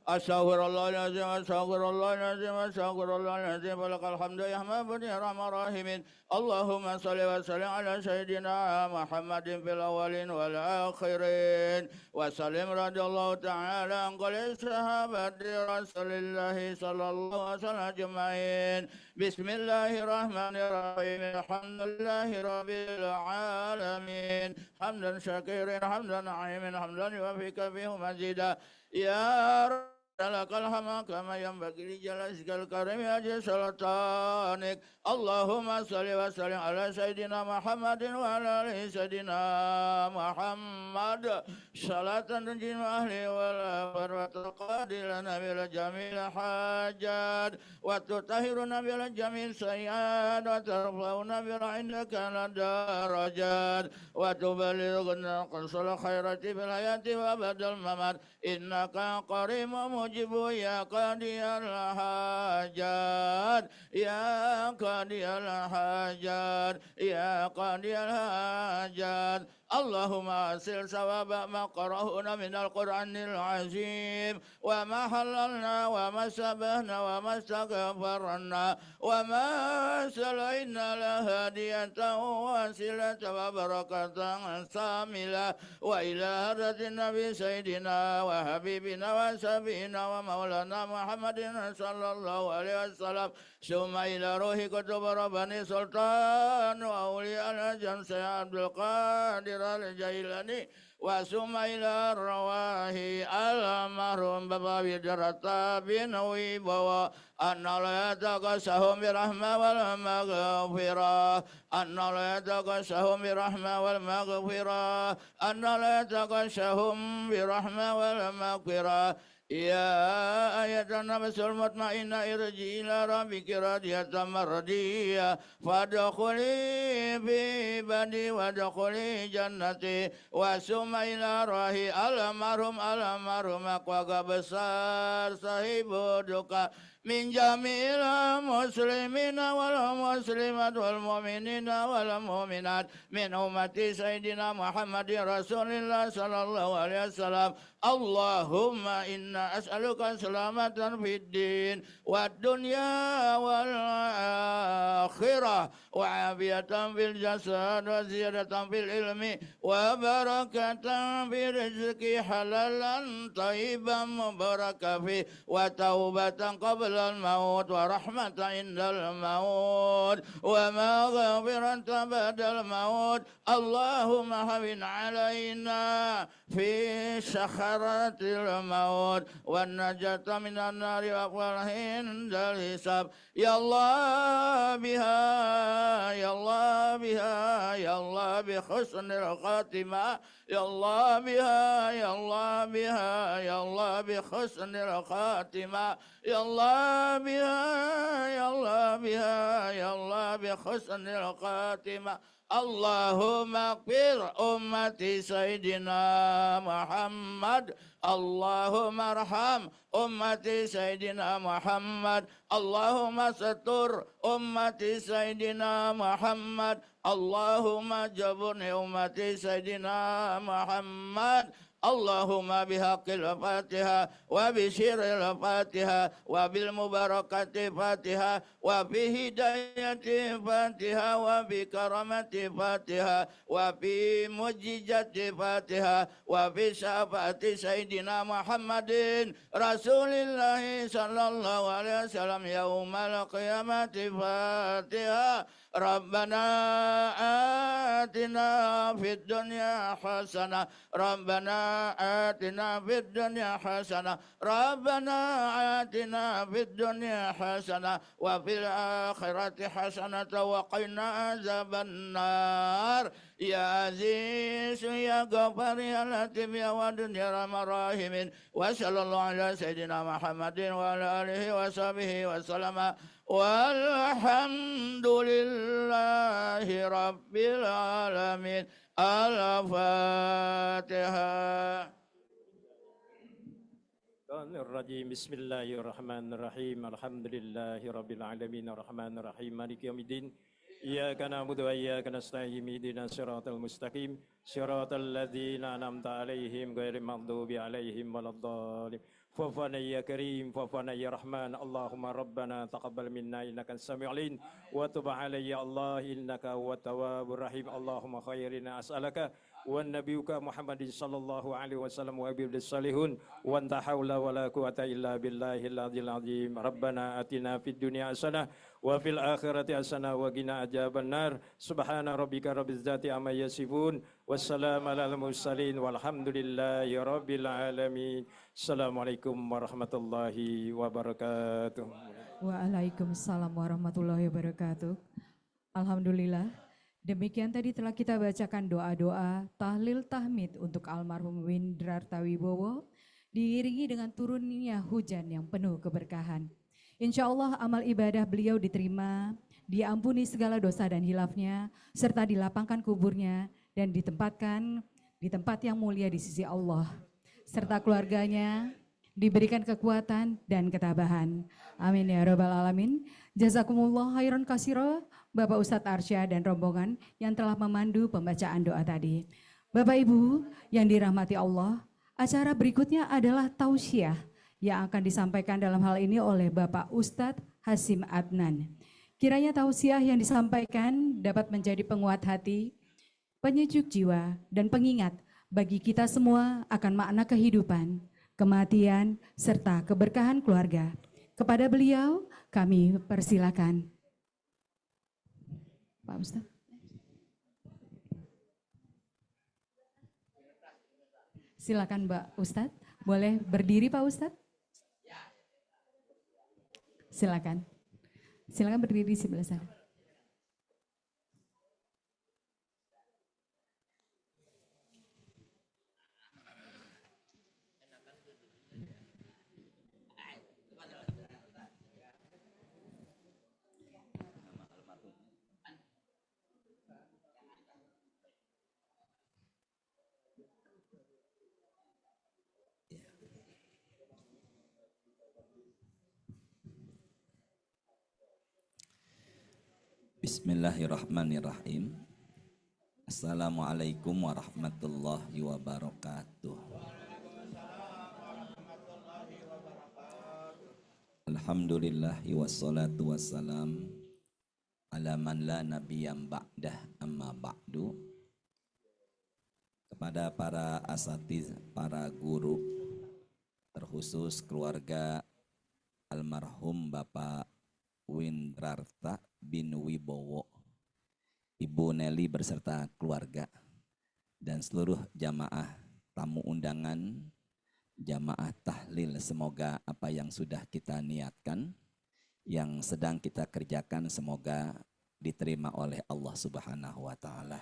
Speaker 5: Astaghfirullahaladzim, astaghfirullahaladzim, astaghfirullahaladzim. Walakal hamdu ya mahmud ya rahman rahimin. Allahumma salli wa sallim ala sayyidina Muhammadin fil awalin wal akhirin. Wa sallim radiyallahu ta'ala an qali sahabati Rasulillahi sallallahu alaihi wasallam ajma'in. Bismillahirrahmanirrahim. Alhamdulillahi rabbil alamin. Hamdan syakirin, hamdan na'imin, hamdan yuwafiqa bihi mazidah. Ya Lakal hamd kama yanbaghi li jalalika karim ya sultanik. Allahumma salli wa sallim ala sayyidina Muhammadin wa ala ali sayyidina Muhammad. Salatan tunjil ahli wal wa taqadilana bil jamil hajat wa tutahhiruna bil jamil sayyad wa tarfa'una bil indaka darajat wa tuballighuna qasal khairati bil hayati wa badal mamat innaka qarimun mujibu ya qadiyal hajat ya qadiyal hajat ya qadiyal hajat. Allahumma asil sawaba ma qara'una minal Qur'anil azim الرحيم وما حللنا وما سبهنا وما استغفرنا وما سلينا لهدية وسيلة وبركة ساملة وإلى هدرة النبي سيدنا وحبيبنا وسبينا ومولانا محمد صلى الله عليه وسلم ثم إلى روح كتب رباني سلطان وأولياء الأجم سيد عبد القادر الجيلاني وثم إلى الرواح المرحوم بابا بجرة بن ويبوا أن لا يتقسهم برحمة والمغفرة أن لا يتقسهم برحمة والمغفرة أن لا يتقسهم برحمة والمغفرة يا أيها النفس المطمئنة ارجعي إلى ربك راضية مرضية فادخلي في عبادي وادخلي جنتي وثم إلى راهي المرحوم keluarga besar sahib duka min jamil muslimina wal muslimat wal mu'minina wal mu'minat min ummati sayyidina Muhammadin Rasulillah sallallahu alaihi wasallam. Allahumma inna as'aluka salamatan fid din wad dunya wal akhirah wa afiyatan fil jasad wa ziyadatan fil ilmi wa barakatan fi rizqi halalan thayyiban mubarakan fi wa taubatan qabla al maut wa rahmatan indal maut wa maghfiratan ba'dal maut. Allahumma hawin alaina fi sakharatil maut wa najata minan nari wa qalahin dal hisab. Ya Allah biha ya Allah biha ya Allah bi husnil khatimah ya Allah biha ya Allah biha ya Allah bi husnil khatimah ya Allah biha ya Allah biha ya Allah bi husnil khatimah. Allahumma qfir ummati Sayyidina Muhammad. Allahumma arham ummati Sayyidina Muhammad. Allahumma satur ummati Sayyidina Muhammad. Allahumma jaburni ummati Sayyidina Muhammad. Allahumma bihaqqil Fatiha wa bi syirril Fatiha wa bil mubarakati Fatiha wa bi hidayati Fatiha wa bi karamati Fatiha wa bi mujizati Fatiha wa bi syafaati Sayyidina Muhammadin Rasulillah sallallahu alaihi wasallam yaumal qiyamati Fatiha. Rabbana atina fid dunya hasanah Rabbana atina fid dunya hasanah Rabbana atina fid dunya hasanah wa fil akhirati hasanah wa qina azabannar. Ya Aziz ya Ghaffar ya Latif ya Wadud ya Rahman Rahimin wa sallallahu ala sayyidina Muhammadin wa ala alihi wa sahbihi wa sallama walhamdulillahi rabbil alamin. Al-Fatihah.
Speaker 4: Rajim. Bismillahirrahmanirrahim. Alhamdulillahi rabbil alamin arrahmanir rahim maliki yaumiddin. Iyyaka na'budu wa iyyaka nasta'in ihdinas siratal mustaqim siratal ladzina an'amta 'alaihim ghairil maghdubi 'alaihim waladdallin. Fafana ya karim fafana ya rahman. Allahumma rabbana taqabbal minna innaka as-sami'ul 'alim wa tub 'alayya Allah innaka huwat tawwabur rahim. Allahumma khairina as'alaka wa nabiyuka Muhammadin sallallahu alaihi wasallam wa bihi salihun wa anta haula wala quwata illa billahil adzil azim. Rabbana atina fid dunya hasanah wa fil akhirati hasanah wa qina adzabannar. Subhana rabbika rabbil izzati amma yasifun wassalamu alal mursalin walhamdulillahi rabbil alamin. Assalamualaikum warahmatullahi wabarakatuh.
Speaker 1: Waalaikumsalam warahmatullahi wabarakatuh. Alhamdulillah. Demikian tadi telah kita bacakan doa-doa tahlil tahmid untuk almarhum Windrarta Wibowo diiringi dengan turunnya hujan yang penuh keberkahan. Insya Allah amal ibadah beliau diterima, diampuni segala dosa dan hilafnya, serta dilapangkan kuburnya dan ditempatkan di tempat yang mulia di sisi Allah, serta keluarganya diberikan kekuatan dan ketabahan. Amin ya rabbal alamin. Jazakumullah khairan katsira Bapak Ustadz Arsyad dan rombongan yang telah memandu pembacaan doa tadi. Bapak Ibu yang dirahmati Allah, Acara berikutnya adalah tausiah yang akan disampaikan dalam hal ini oleh Bapak Ustadz Hasim Adnan. Kiranya tausiah yang disampaikan dapat menjadi penguat hati, penyejuk jiwa, dan pengingat bagi kita semua akan makna kehidupan, kematian, serta keberkahan keluarga. Kepada beliau kami persilakan. Pak Ustadz. Silakan Mbak Ustadz, boleh berdiri Pak Ustadz? Silakan. Silakan berdiri di sebelah sana.
Speaker 7: Bismillahirrahmanirrahim. Assalamualaikum warahmatullahi wabarakatuh. Alhamdulillahi wassalatu wassalam ala man la nabiyyam ba'dah amma ba'du. Kepada para asatiz, para guru, terkhusus keluarga almarhum Bapak Windrarta bin Wibowo, Ibu Nelly berserta keluarga, dan seluruh jamaah tamu undangan, jamaah tahlil, semoga apa yang sudah kita niatkan, yang sedang kita kerjakan, semoga diterima oleh Allah Subhanahu wa Ta'ala.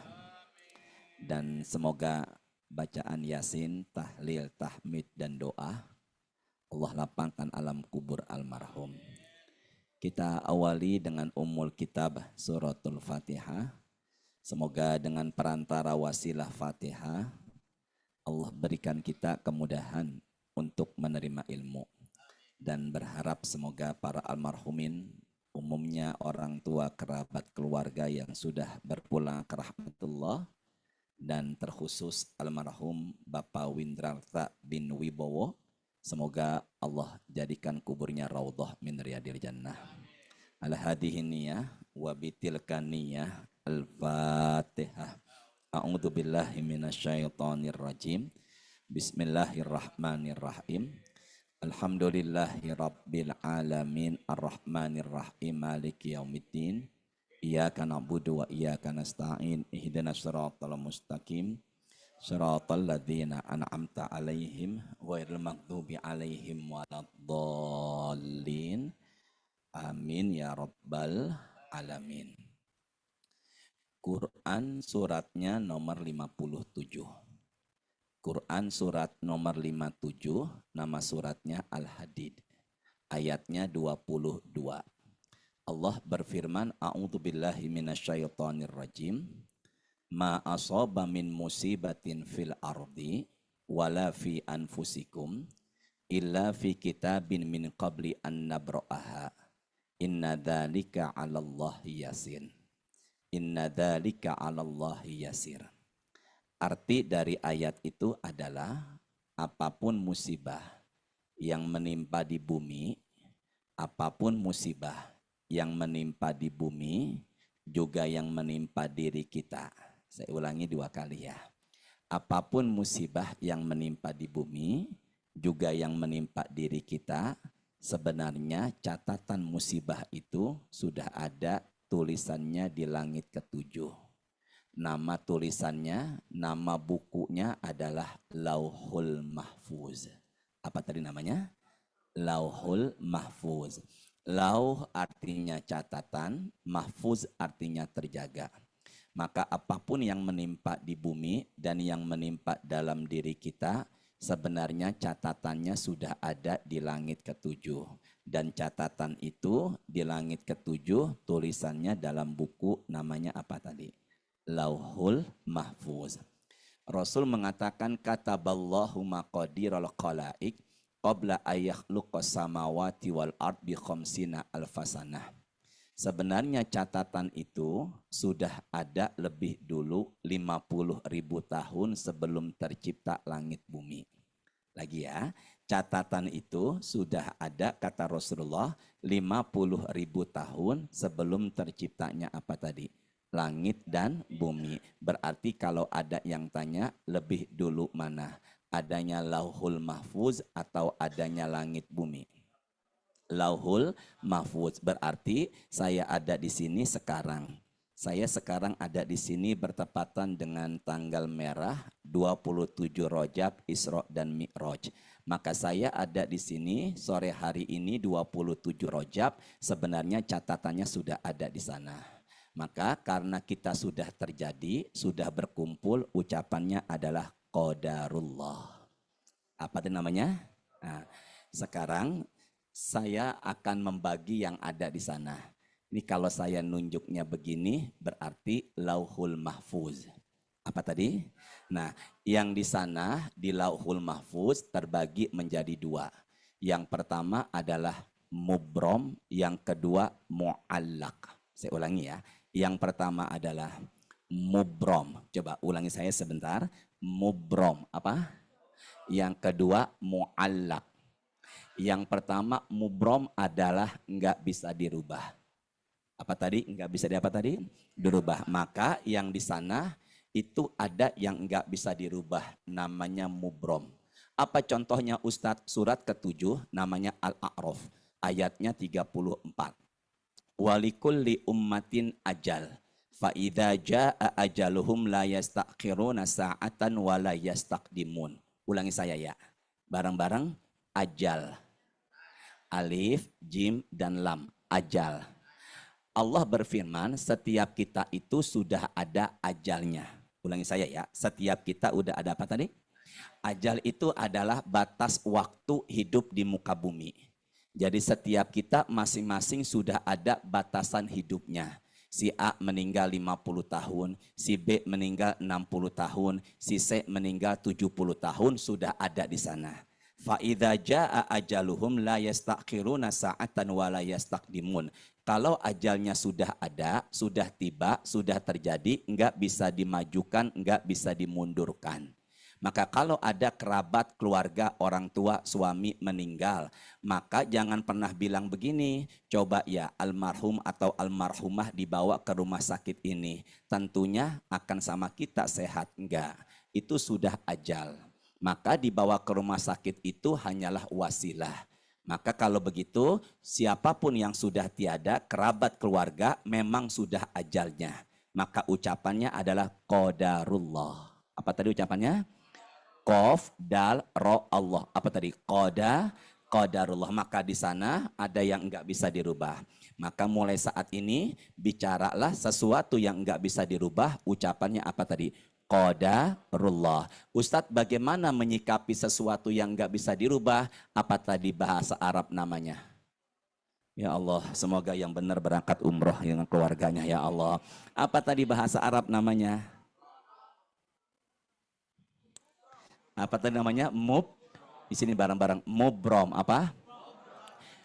Speaker 7: Dan semoga bacaan Yasin, tahlil, tahmid, dan doa Allah lapangkan alam kubur almarhum. Kita awali dengan Ummul Kitab Suratul Fatihah. Semoga dengan perantara wasilah Fatihah Allah berikan kita kemudahan untuk menerima ilmu. Dan berharap semoga para almarhumin, umumnya orang tua, kerabat, keluarga yang sudah berpulang ke rahmatullah, dan terkhusus almarhum Bapak Windrarta bin Wibowo, semoga Allah jadikan kuburnya raudhah min riyadil jannah. Al-hadihin niyah wa bitilkan niyah. Al-Fatihah. A'udzu billahi minasyaitonir rajim. Bismillahirrahmanirrahim. Alhamdulillahi rabbil alamin arrahmanir rahim maliki yaumiddin. Iyyaka na'budu wa iyyaka nasta'in. Ihdinas siratal mustaqim. Shiratal ladzina an'amta 'alaihim ghairil maghdubi 'alaihim waladdallin. Amin ya rabbal alamin. Quran suratnya nomor 57. Quran surat nomor 57, nama suratnya Al-Hadid. Ayatnya 22. Allah berfirman, A'udzu billahi minasyaitonir rajim. Ma asaba min musibatin fil ardi wala fi anfusikum illa fi kitabin min qabli an nabra'aha. Inna dzalika 'alallahi yasir. Inna dzalika 'alallahi yasir. Arti dari ayat itu adalah apapun musibah yang menimpa di bumi, apapun musibah yang menimpa di bumi juga yang menimpa diri kita. Saya ulangi 2 kali ya. Apapun musibah yang menimpa di bumi, juga yang menimpa diri kita, sebenarnya catatan musibah itu sudah ada tulisannya di langit ke-7. Nama tulisannya, nama bukunya adalah Lauhul Mahfuz. Apa tadi namanya? Lauhul Mahfuz. Lauh artinya catatan, mahfuz artinya terjaga. Maka apapun yang menimpa di bumi dan yang menimpa dalam diri kita, sebenarnya catatannya sudah ada di langit ke-7. Dan catatan itu di langit ke-7 tulisannya dalam buku namanya apa tadi? Lauhul Mahfuz. Rasul mengatakan kataballahu maqadiral qalaik qabla ayakhluqas samawati wal ard bi khamsina alfasanah. Sebenarnya catatan itu sudah ada lebih dulu 50.000 tahun sebelum tercipta langit bumi. Lagi ya, catatan itu sudah ada kata Rasulullah 50.000 tahun sebelum terciptanya apa tadi? Langit dan bumi. Berarti kalau ada yang tanya lebih dulu mana? Adanya Lauhul Mahfuz atau adanya langit bumi? Lauhul Mahfuz. Berarti saya ada di sini sekarang. Saya sekarang ada di sini bertepatan dengan tanggal merah 27 Rajab, Isra dan Mi'raj. Maka saya ada di sini sore hari ini 27 Rajab, sebenarnya catatannya sudah ada di sana. Maka karena kita sudah terjadi, sudah berkumpul, ucapannya adalah qadarullah. Apa itu namanya? Nah, sekarang saya akan membagi yang ada di sana. Ini kalau saya nunjuknya begini berarti Lauhul Mahfuz. Apa tadi? Nah, yang di sana di Lauhul Mahfuz terbagi menjadi dua. Yang pertama adalah mubrom, yang kedua mu'allaq. Saya ulangi ya. Yang pertama adalah mubrom. Coba ulangi saya sebentar. Mubrom apa? Yang kedua mu'allaq. Yang pertama mubrom adalah enggak bisa dirubah. Apa tadi? Enggak bisa dirubah. Maka yang di sana itu ada yang enggak bisa dirubah, namanya mubrom. Apa contohnya Ustadz? Surat ke-7 namanya Al-A'raf, ayatnya 34. Walikulli ummatin ajal, fa idza jaa ajaluhum la yastakhiruna sa'atan wa la yastaqdimun. Ulangi saya ya. Bareng-bareng, ajal. Alif, jim dan lam, ajal. Allah berfirman, setiap kita itu sudah ada ajalnya. Ulangi saya ya, setiap kita udah ada apa tadi? Ajal itu adalah batas waktu hidup di muka bumi. Jadi setiap kita masing-masing sudah ada batasan hidupnya. Si A meninggal 50 tahun, si B meninggal 60 tahun, si C meninggal 70 tahun, sudah ada di sana. Fa idza jaa ajaluhum la yastakhiruna sa'atan wa la yastaqdimun. Kalau ajalnya sudah ada, sudah tiba, sudah terjadi, enggak bisa dimajukan, enggak bisa dimundurkan. Maka kalau ada kerabat, keluarga, orang tua, suami meninggal, maka jangan pernah bilang begini, coba ya almarhum atau almarhumah dibawa ke rumah sakit ini, tentunya akan sama kita sehat, enggak. Itu sudah ajal. Maka dibawa ke rumah sakit itu hanyalah wasilah. Maka kalau begitu, siapapun yang sudah tiada, kerabat keluarga memang sudah ajalnya. Maka ucapannya adalah qadarullah. Apa tadi ucapannya? Qaf, dal, ro, Allah. Apa tadi? Qadarullah. Maka di sana ada yang enggak bisa dirubah. Maka mulai saat ini, bicaralah sesuatu yang enggak bisa dirubah, ucapannya apa tadi? Qadarullah. Ustadz, bagaimana menyikapi sesuatu yang enggak bisa dirubah? Apa tadi bahasa Arab namanya? Ya Allah, semoga yang benar berangkat umroh dengan keluarganya ya Allah. Apa tadi bahasa Arab namanya? Apa tadi namanya? Di sini bareng-bareng mubrom apa?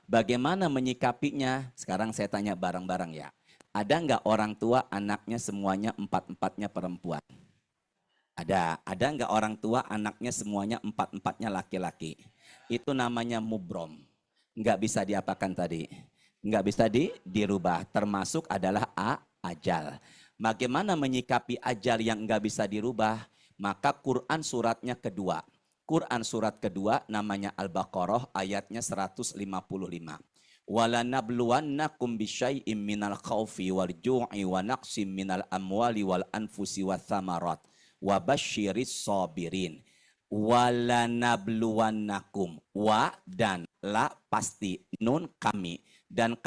Speaker 7: Bagaimana menyikapinya? Sekarang saya tanya bareng-bareng ya. Ada enggak orang tua anaknya semuanya empat-empatnya perempuan? Ada enggak orang tua anaknya semuanya empat-empatnya laki-laki? Itu namanya mubrom. Enggak bisa diapakan tadi? Enggak bisa dirubah. Termasuk adalah ajal. Bagaimana menyikapi ajal yang enggak bisa dirubah? Maka Quran suratnya kedua. Quran surat kedua namanya Al-Baqarah ayatnya 155. Walanabluwannakum bisyai'im minal khaufi wal ju'i wa naqsim minal amwali wal anfusi wa thamarat. Wabasyiris sabirin. Walanabluwannakum, wa dan la pasti, nun kami, dan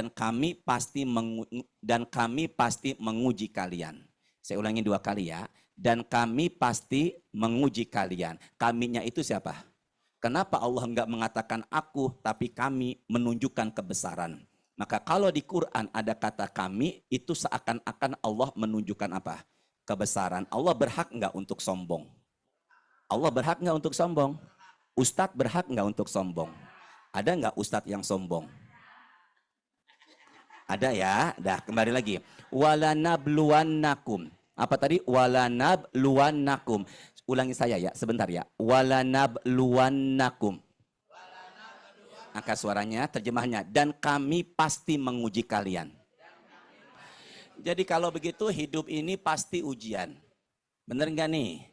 Speaker 7: kami pasti menguji kalian. Saya ulangi dua kali ya. Dan kami pasti menguji kalian. Kaminya itu siapa? Kenapa Allah enggak mengatakan aku, tapi kami menunjukkan kebesaran? Maka kalau di Quran ada kata kami, itu seakan-akan Allah menunjukkan apa? Kebesaran. Allah berhak enggak untuk sombong? Allah berhak enggak untuk sombong? Ustadz berhak enggak untuk sombong? Ada enggak ustadz yang sombong? Ada ya? Dah, kembali lagi. Walanabluwannakum. Apa tadi? Walanabluwannakum. Ulangi saya ya, sebentar ya. Walanabluwannakum. Angkat suaranya, terjemahnya. Dan kami pasti menguji kalian. Jadi kalau begitu hidup ini pasti ujian. Bener nggak nih?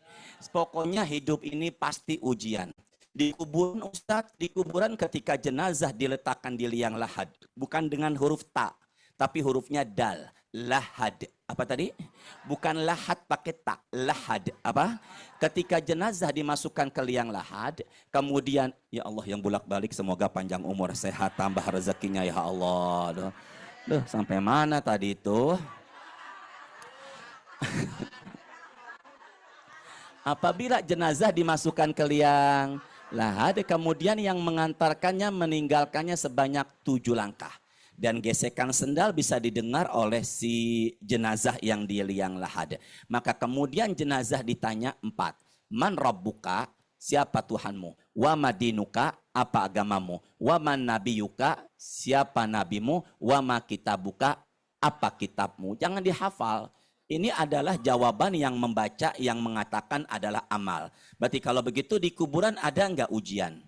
Speaker 7: Pokoknya hidup ini pasti ujian. Di kuburan Ustadz, di kuburan ketika jenazah diletakkan di liang lahat. Bukan dengan huruf ta, tapi hurufnya dal. Lahad. Apa tadi? Bukan lahat pakai tak. Lahad. Apa? Ketika jenazah dimasukkan ke liang lahat, kemudian, ya Allah yang bolak-balik semoga panjang umur, sehat, tambah rezekinya ya Allah. Duh, sampai mana tadi itu? Apabila jenazah dimasukkan ke liang lahat, kemudian yang mengantarkannya meninggalkannya sebanyak 7 langkah. Dan gesekan sendal bisa didengar oleh si jenazah yang di liang lahat. Maka kemudian jenazah ditanya 4. Man rabbuka, siapa Tuhanmu? Wa madinuka, apa agamamu? Wa man nabiyuka, siapa nabimu? Wa ma kitabuka, apa kitabmu? Jangan dihafal. Ini adalah jawaban yang membaca, yang mengatakan adalah amal. Berarti kalau begitu di kuburan ada enggak ujian?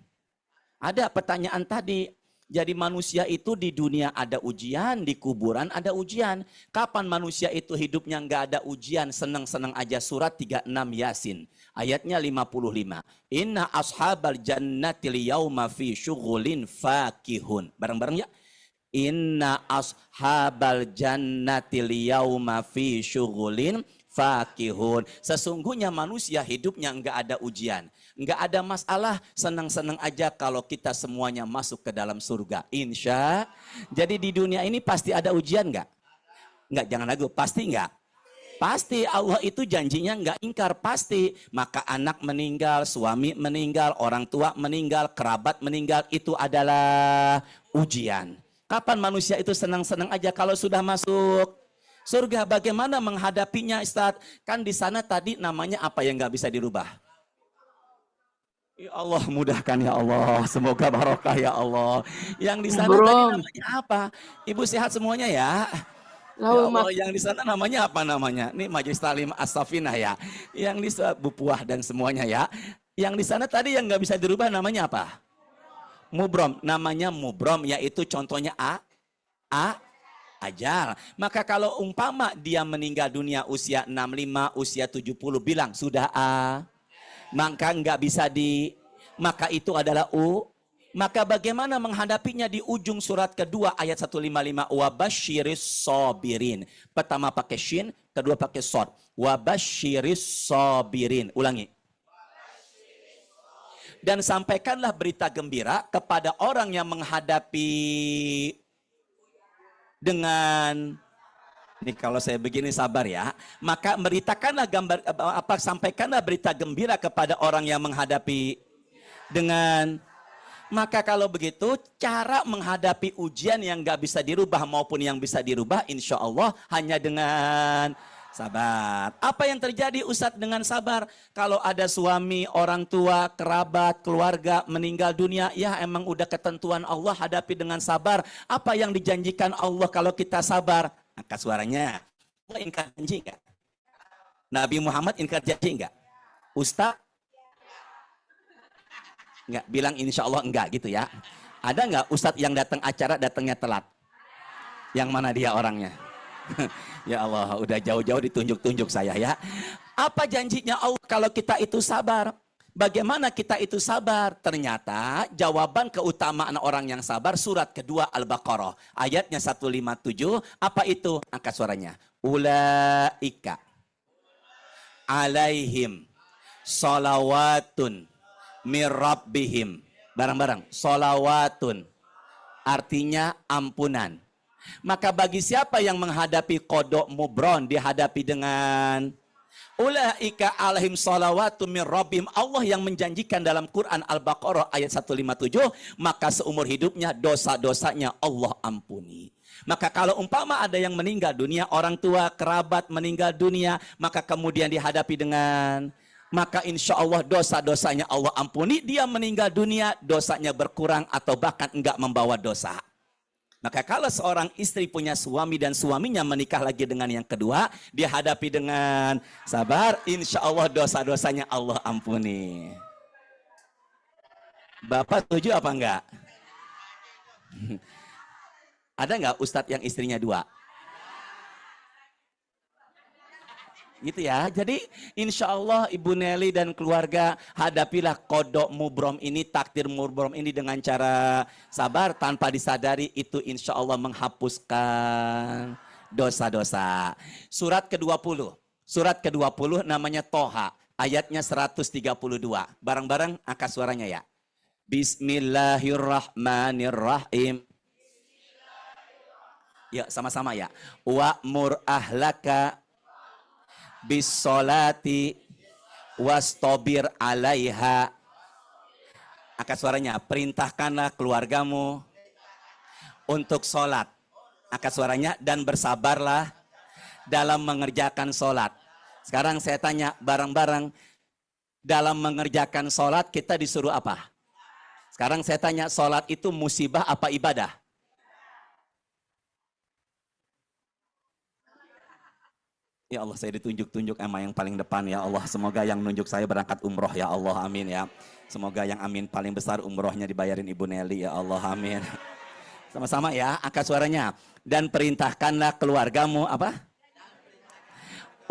Speaker 7: Ada pertanyaan tadi. Jadi manusia itu di dunia ada ujian, di kuburan ada ujian. Kapan manusia itu hidupnya enggak ada ujian, senang-senang aja? Surat 36 Yasin, ayatnya 55. Inna ashabal jannatil yauma fi syughulin fakihun. Bareng-bareng ya. Inna ashabal jannatil yauma fi syughulin fakihun. Sesungguhnya manusia hidupnya enggak ada ujian, enggak ada masalah, senang-senang aja kalau kita semuanya masuk ke dalam surga. Insya. Jadi di dunia ini pasti ada ujian enggak? Enggak, jangan ragu, pasti enggak? Pasti. Allah itu janjinya enggak ingkar, pasti. Maka anak meninggal, suami meninggal, orang tua meninggal, kerabat meninggal, itu adalah ujian. Kapan manusia itu senang-senang aja kalau sudah masuk surga? Bagaimana menghadapinya, Ustaz? Kan di sana tadi namanya apa yang nggak bisa dirubah? Ya Allah, mudahkan ya Allah. Semoga barokah ya Allah. Yang di sana tadi namanya apa? Ibu sehat semuanya ya? Ya Allah, yang di sana namanya apa namanya? Ini Majelis Talim As-Safinah ya. Yang di sana Bu Puah dan semuanya ya. Yang di sana tadi yang nggak bisa dirubah namanya apa? Mubrom, namanya mubrom, yaitu contohnya ajal. Maka kalau umpama dia meninggal dunia usia 65, usia 70, bilang sudah maka nggak bisa maka itu adalah Maka bagaimana menghadapinya? Di ujung surat kedua ayat 155, wabasyiris sabirin. Pertama pakai shin, kedua pakai sod. Wabasyiris sabirin. Ulangi. Dan sampaikanlah berita gembira kepada orang yang menghadapi dengan, ini kalau saya begini sabar ya, maka beritakanlah sampaikanlah berita gembira kepada orang yang menghadapi dengan, maka kalau begitu cara menghadapi ujian yang nggak bisa dirubah maupun yang bisa dirubah, insya Allah hanya dengan sabar. Apa yang terjadi Ustadz dengan sabar? Kalau ada suami, orang tua, kerabat, keluarga meninggal dunia, ya emang udah ketentuan Allah, hadapi dengan sabar. Apa yang dijanjikan Allah kalau kita sabar? Angkat suaranya. Allah ingkar janji enggak? Nabi Muhammad ingkar janji enggak? Ustadz? Enggak, bilang insya Allah enggak gitu ya. Ada enggak Ustadz yang datang acara datangnya telat? Yang mana dia orangnya? Ya Allah, udah jauh-jauh ditunjuk-tunjuk saya ya. Apa janjinya Allah kalau kita itu sabar? Bagaimana kita itu sabar? Ternyata jawaban keutamaan orang yang sabar surat kedua Al-Baqarah. Ayatnya 157. Apa itu? Angkat suaranya. Ulaika alaihim salawatun mirabbihim. Bareng-bareng. Salawatun. Artinya ampunan. Maka bagi siapa yang menghadapi kodok mubron, dihadapi dengan ulaika alaihim salawatu min rabbihim, Allah yang menjanjikan dalam Quran Al-Baqarah ayat 157, maka seumur hidupnya dosa-dosanya Allah ampuni. Maka kalau umpama ada yang meninggal dunia, orang tua, kerabat meninggal dunia, maka kemudian dihadapi dengan, maka insya Allah dosa-dosanya Allah ampuni. Dia meninggal dunia, dosanya berkurang atau bahkan enggak membawa dosa. Maka kalau seorang istri punya suami dan suaminya menikah lagi dengan yang kedua, dia hadapi dengan sabar, insya Allah dosa-dosanya Allah ampuni. Bapak setuju apa enggak? Ada enggak ustadz yang istrinya dua? Gitu ya. Jadi insya Allah Ibu Nelly dan keluarga hadapilah kodok mubrom ini, takdir mubrom ini dengan cara sabar tanpa disadari, itu insya Allah menghapuskan dosa-dosa. Surat ke-20. Surat ke-20 namanya Toha. Ayatnya 132. Bareng-bareng angkat suaranya ya. Bismillahirrahmanirrahim. Ya sama-sama ya. Wa'mur ahlaka bisolati wastobir alaiha. Angkat suaranya. Perintahkanlah keluargamu untuk sholat. Angkat suaranya. Dan bersabarlah dalam mengerjakan sholat. Sekarang saya tanya bareng-bareng. Dalam mengerjakan sholat kita disuruh apa? Sekarang saya tanya, sholat itu musibah apa ibadah? Ya Allah, saya ditunjuk-tunjuk sama yang paling depan ya Allah. Semoga yang nunjuk saya berangkat umroh ya Allah, amin ya. Semoga yang amin paling besar umrohnya dibayarin Ibu Nelly ya Allah, amin. Sama-sama ya, angkat suaranya. Dan perintahkanlah keluargamu apa?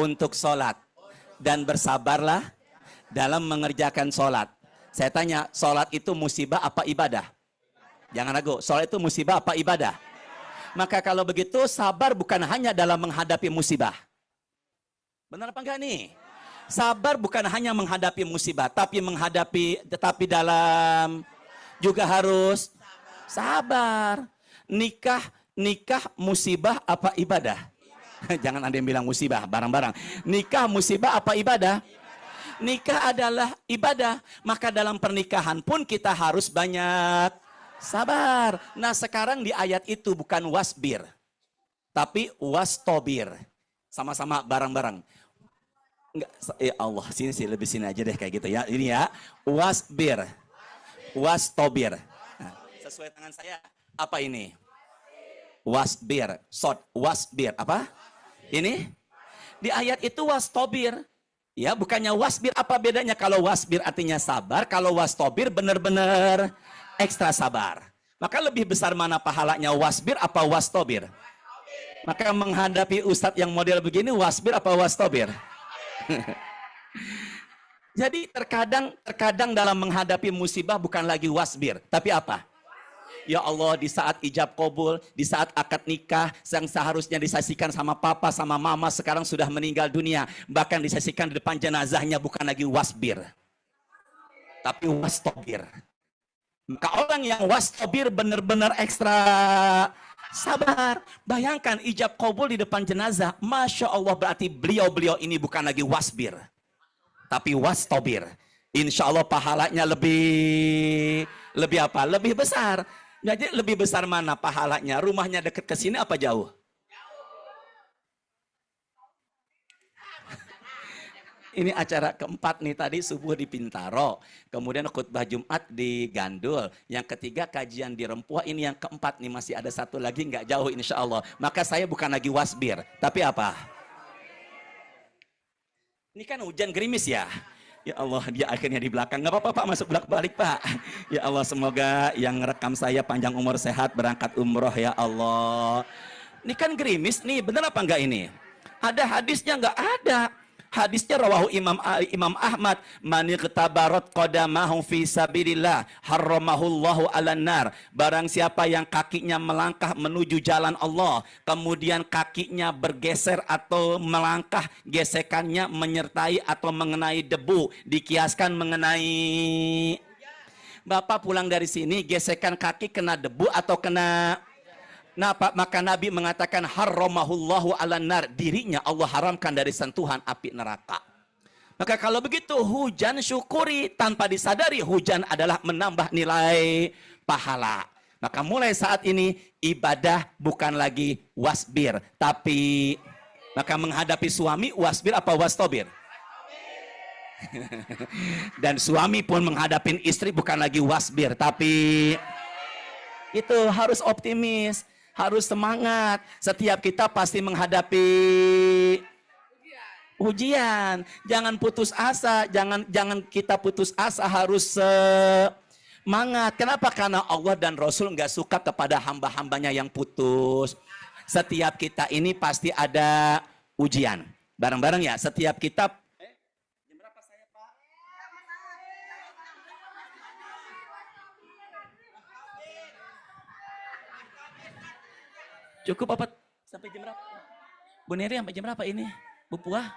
Speaker 7: Untuk sholat. Dan bersabarlah dalam mengerjakan sholat. Saya tanya, sholat itu musibah apa ibadah? Jangan ragu, sholat itu musibah apa ibadah? Maka kalau begitu, sabar bukan hanya dalam menghadapi musibah. Benar apa enggak nih? Sabar bukan hanya menghadapi musibah, tapi dalam juga harus sabar. Nikah musibah apa ibadah? Jangan ada yang bilang musibah, barang-barang. Nikah musibah apa ibadah? Nikah adalah ibadah. Maka dalam pernikahan pun kita harus banyak sabar. Nah sekarang di ayat itu bukan wasbir, tapi wastobir. Sama-sama bareng-bareng. Enggak, ya Allah, sini lebih sini aja deh kayak gitu ya. Ini ya, wasbir, wastobir. Nah, sesuai tangan saya, apa ini? Wasbir, wasbir, apa? Ini? Di ayat itu wastobir. Ya, bukannya wasbir, apa bedanya? Kalau wasbir artinya sabar, kalau wastobir benar-benar ekstra sabar. Maka lebih besar mana pahalanya, wasbir apa wastobir? Maka menghadapi ustadz yang model begini, wasbir apa wastobir? Jadi terkadang dalam menghadapi musibah bukan lagi wasbir, tapi apa? Ya Allah, di saat ijab kabul, di saat akad nikah yang seharusnya disaksikan sama papa sama mama sekarang sudah meninggal dunia, bahkan disaksikan di depan jenazahnya, bukan lagi wasbir, tapi wastobir. Maka orang yang wastobir benar-benar ekstra sabar. Bayangkan ijab kabul di depan jenazah, Masya Allah, berarti beliau ini bukan lagi wasbir, tapi wastobir. Insya Allah pahalanya lebih apa? Lebih besar. Jadi lebih besar mana pahalanya? Rumahnya dekat ke sini apa jauh? Ini acara keempat nih, tadi subuh di Pintaro, kemudian khutbah Jumat di Gandul, yang ketiga kajian di Rempuah, ini yang keempat nih, masih ada satu lagi nggak jauh insya Allah. Maka saya bukan lagi wasbir, tapi apa? Ini kan hujan gerimis ya. Ya Allah, dia akhirnya di belakang. Nggak apa-apa Pak, masuk balik Pak. Ya Allah, semoga yang rekam saya panjang umur sehat, berangkat umroh ya Allah. Ini kan gerimis nih, bener apa enggak ini? Ada hadisnya nggak? Ada. Hadisnya rawahu Imam Ahmad, man iqtabarat qadamahu fi sabilillah harramahullahu 'alan nar. Barang siapa yang kakinya melangkah menuju jalan Allah, kemudian kakinya bergeser atau melangkah, gesekannya menyertai atau mengenai debu, dikiaskan mengenai Bapak pulang dari sini, gesekan kaki kena debu atau kena maka Nabi mengatakan harramahullahu 'alan nar, dirinya Allah haramkan dari sentuhan api neraka. Maka kalau begitu hujan syukuri, tanpa disadari hujan adalah menambah nilai pahala. Maka mulai saat ini ibadah bukan lagi wasbir, tapi maka menghadapi suami wasbir apa wastobir? Dan suami pun menghadapi istri bukan lagi wasbir, tapi itu harus optimis. Harus semangat. Setiap kita pasti menghadapi ujian. Jangan putus asa, jangan kita putus asa, harus semangat. Kenapa? Karena Allah dan Rasul nggak suka kepada hamba-hambanya yang putus. Setiap kita ini pasti ada ujian. Bareng-bareng ya, setiap kita. Jam berapa saya, Pak? Cukup apa? Sampai jam berapa? Bu Neri sampai jam berapa ini? Bu Puah?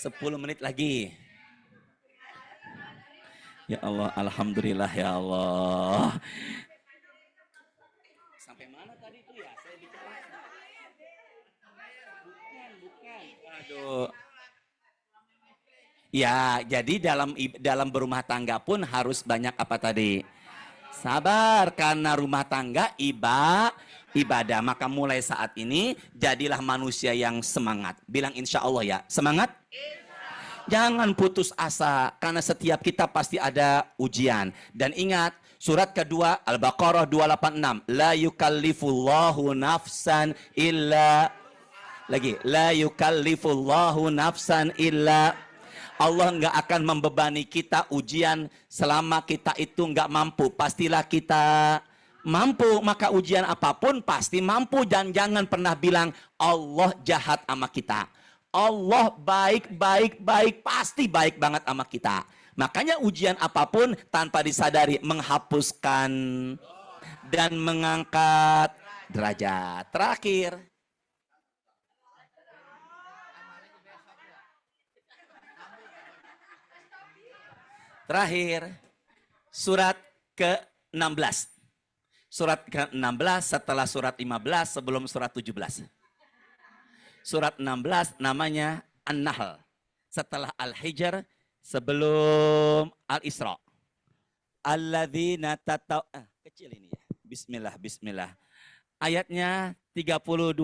Speaker 7: 10 menit lagi. Ya Allah, alhamdulillah ya Allah. Sampai mana tadi itu ya? Saya bicara. Bukan. Aduh. Ya, jadi dalam berumah tangga pun harus banyak apa tadi? Sabar, karena rumah tangga ibadah. Maka mulai saat ini jadilah manusia yang semangat. Bilang insya Allah ya, semangat. Jangan putus asa, karena setiap kita pasti ada ujian. Dan ingat, surat kedua Al-Baqarah 286, la yukallifullahu nafsan illa, lagi, la yukallifullahu nafsan illa. Allah nggak akan membebani kita ujian selama kita itu nggak mampu. Pastilah kita mampu, maka ujian apapun pasti mampu. Dan jangan pernah bilang Allah jahat sama kita. Allah baik, pasti baik banget sama kita. Makanya ujian apapun tanpa disadari menghapuskan dan mengangkat derajat. Terakhir, surat ke-16. Surat ke-16 setelah surat 15 sebelum surat 17. Surat 16 namanya An-Nahl. Setelah Al-Hijr sebelum Al-Isra. Alladzina kecil ini ya. Bismillah. Ayatnya 32.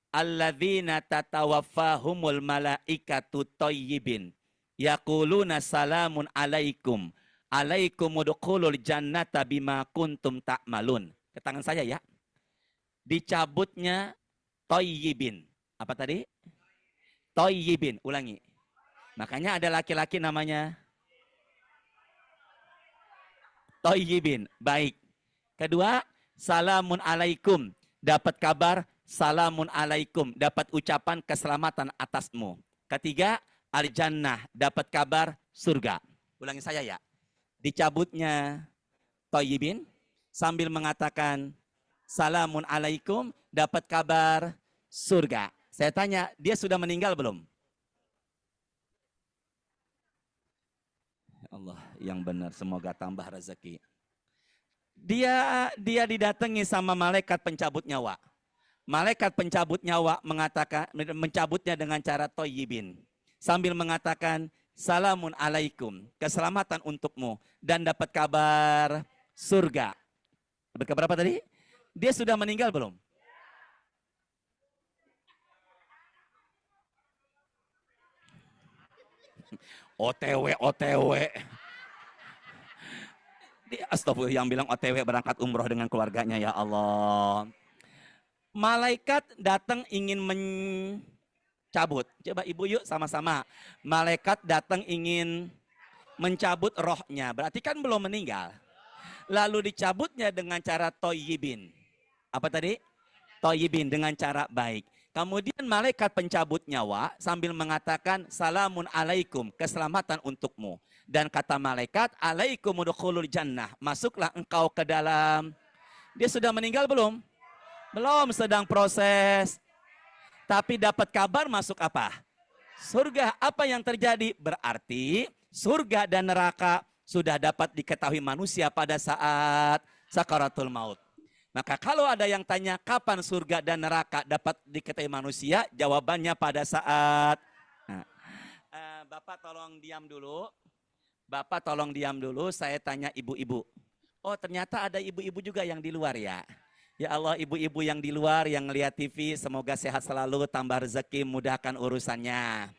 Speaker 7: Alladzina tatawaffahumul malaikatu thayyibin. Yaquluna salamun alaikum. Alaikum udkhulul jannata bima kuntum ta'malun. Ke tangan saya ya. Dicabutnya thayyibin. Apa tadi? Thayyibin. Ulangi. Makanya ada laki-laki namanya thayyibin. Baik. Kedua, salamun alaikum. Dapat kabar salamun alaikum. Dapat ucapan keselamatan atasmu. Ketiga, al-jannah. Dapat kabar surga. Ulangi saya ya. Dicabutnya thayyibin sambil mengatakan salamun alaikum, dapat kabar surga. Saya tanya, dia sudah meninggal belum? Ya Allah, yang benar, semoga tambah rezeki. Dia didatangi sama malaikat pencabut nyawa. Malaikat pencabut nyawa mengatakan, mencabutnya dengan cara thayyibin sambil mengatakan salamun alaikum, keselamatan untukmu dan dapat kabar surga. Dapat kabar apa tadi? Dia sudah meninggal belum? OTW. Astagfirullah, yang bilang OTW berangkat umroh dengan keluarganya, ya Allah. Malaikat datang ingin mencabut. Coba ibu yuk sama-sama. Malaikat datang ingin mencabut rohnya. Berarti kan belum meninggal. Lalu dicabutnya dengan cara thayyibin. Apa tadi? Thayyibin, dengan cara baik. Kemudian malaikat pencabut nyawa sambil mengatakan salamun alaikum, keselamatan untukmu. Dan kata malaikat, alaikum udkhulul jannah, masuklah engkau ke dalam. Dia sudah meninggal belum? Belum, sedang proses. Tapi dapat kabar masuk apa? Surga. Apa yang terjadi? Berarti surga dan neraka sudah dapat diketahui manusia pada saat sakaratul maut. Maka kalau ada yang tanya kapan surga dan neraka dapat diketahui manusia, jawabannya pada saat. Bapak tolong diam dulu. Bapak tolong diam dulu, saya tanya ibu-ibu. Oh, ternyata ada ibu-ibu juga yang di luar ya. Ya Allah, ibu-ibu yang di luar yang lihat TV, semoga sehat selalu, tambah rezeki, mudahkan urusannya.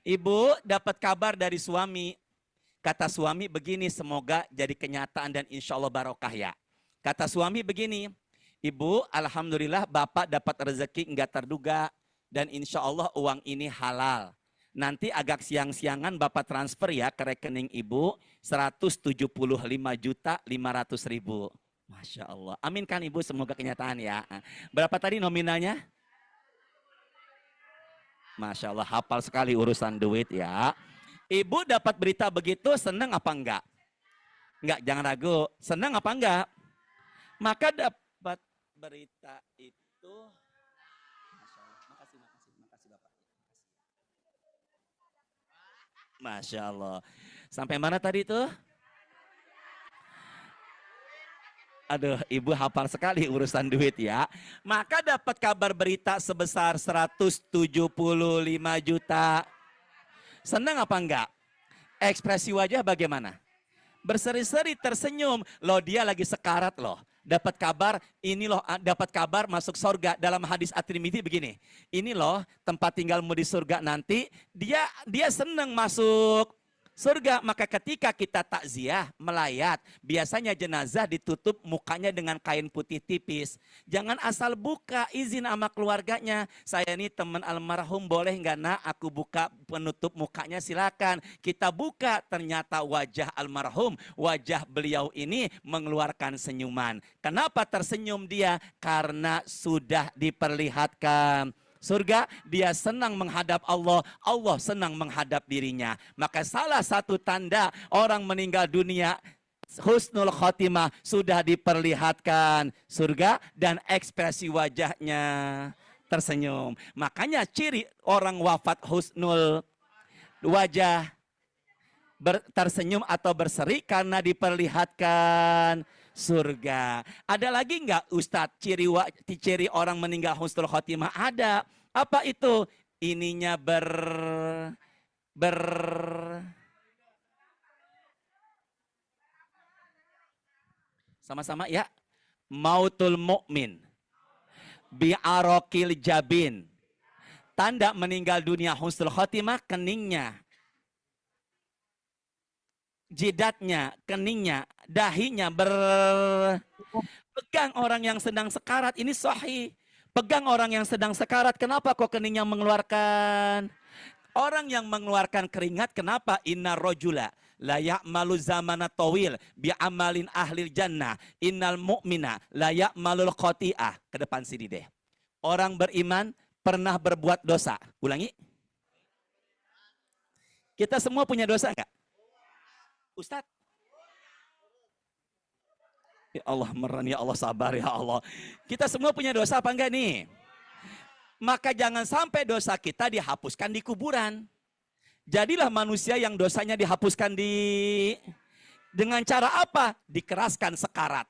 Speaker 7: Ibu dapat kabar dari suami, Kata suami begini, semoga jadi kenyataan dan insya Allah barokah ya. Kata suami begini, Ibu, alhamdulillah Bapak dapat rezeki enggak terduga dan insya Allah uang ini halal. Nanti agak siang-siangan Bapak transfer ya ke rekening Ibu 175.500.000. Masya Allah. Amin kan Ibu, semoga kenyataan ya. Berapa tadi nominalnya? Masya Allah, hafal sekali urusan duit ya. Ibu dapat berita begitu, senang apa enggak? Enggak, jangan ragu. Senang apa enggak? Maka dapat berita itu, Masya Allah. Makasih Bapak. Masya Allah. Sampai mana tadi itu? Aduh, Ibu hafal sekali urusan duit ya. Maka dapat kabar berita sebesar 175 juta. Senang apa enggak? Ekspresi wajah bagaimana? Berseri-seri, tersenyum. Loh, dia lagi sekarat loh. Dapat kabar, ini loh, dapat kabar masuk surga. Dalam hadis At-Tirmidzi begini, ini loh tempat tinggalmu di surga nanti. Dia senang masuk surga. Maka ketika kita takziah, melayat, biasanya jenazah ditutup mukanya dengan kain putih tipis. Jangan asal buka, izin sama keluarganya. Saya ini teman almarhum, boleh nggak nak aku buka penutup mukanya? Silakan. Kita buka, ternyata wajah almarhum, wajah beliau ini mengeluarkan senyuman. Kenapa tersenyum dia? Karena sudah diperlihatkan surga, dia senang menghadap Allah, Allah senang menghadap dirinya. Maka salah satu tanda orang meninggal dunia, husnul khotimah, sudah diperlihatkan surga dan ekspresi wajahnya tersenyum. Makanya ciri orang wafat husnul wajah tersenyum atau berseri karena diperlihatkan surga. Ada lagi enggak Ustadz ciri orang meninggal husnul khotimah? Ada. Apa itu? Ininya sama-sama ya. Mautul mu'min bi'arokil jabin. Tanda meninggal dunia husnul khotimah, keningnya, jidatnya, keningnya, dahinya pegang orang yang sedang sekarat. Ini sahih. Pegang orang yang sedang sekarat. Kenapa kok keningnya mengeluarkan? Orang yang mengeluarkan keringat, kenapa? Inna rojula la ya'malu zamana tawil bi'amalin ahlil jannah. Innal mu'mina la ya'malul khoti'ah. Ke depan sini deh. Orang beriman pernah berbuat dosa. Ulangi. Kita semua punya dosa enggak? Ustadz? Ya Allah, meren, ya Allah, sabar, ya Allah. Kita semua punya dosa apa enggak nih? Maka jangan sampai dosa kita dihapuskan di kuburan. Jadilah manusia yang dosanya dihapuskan dengan cara apa? Dikeraskan sekarat.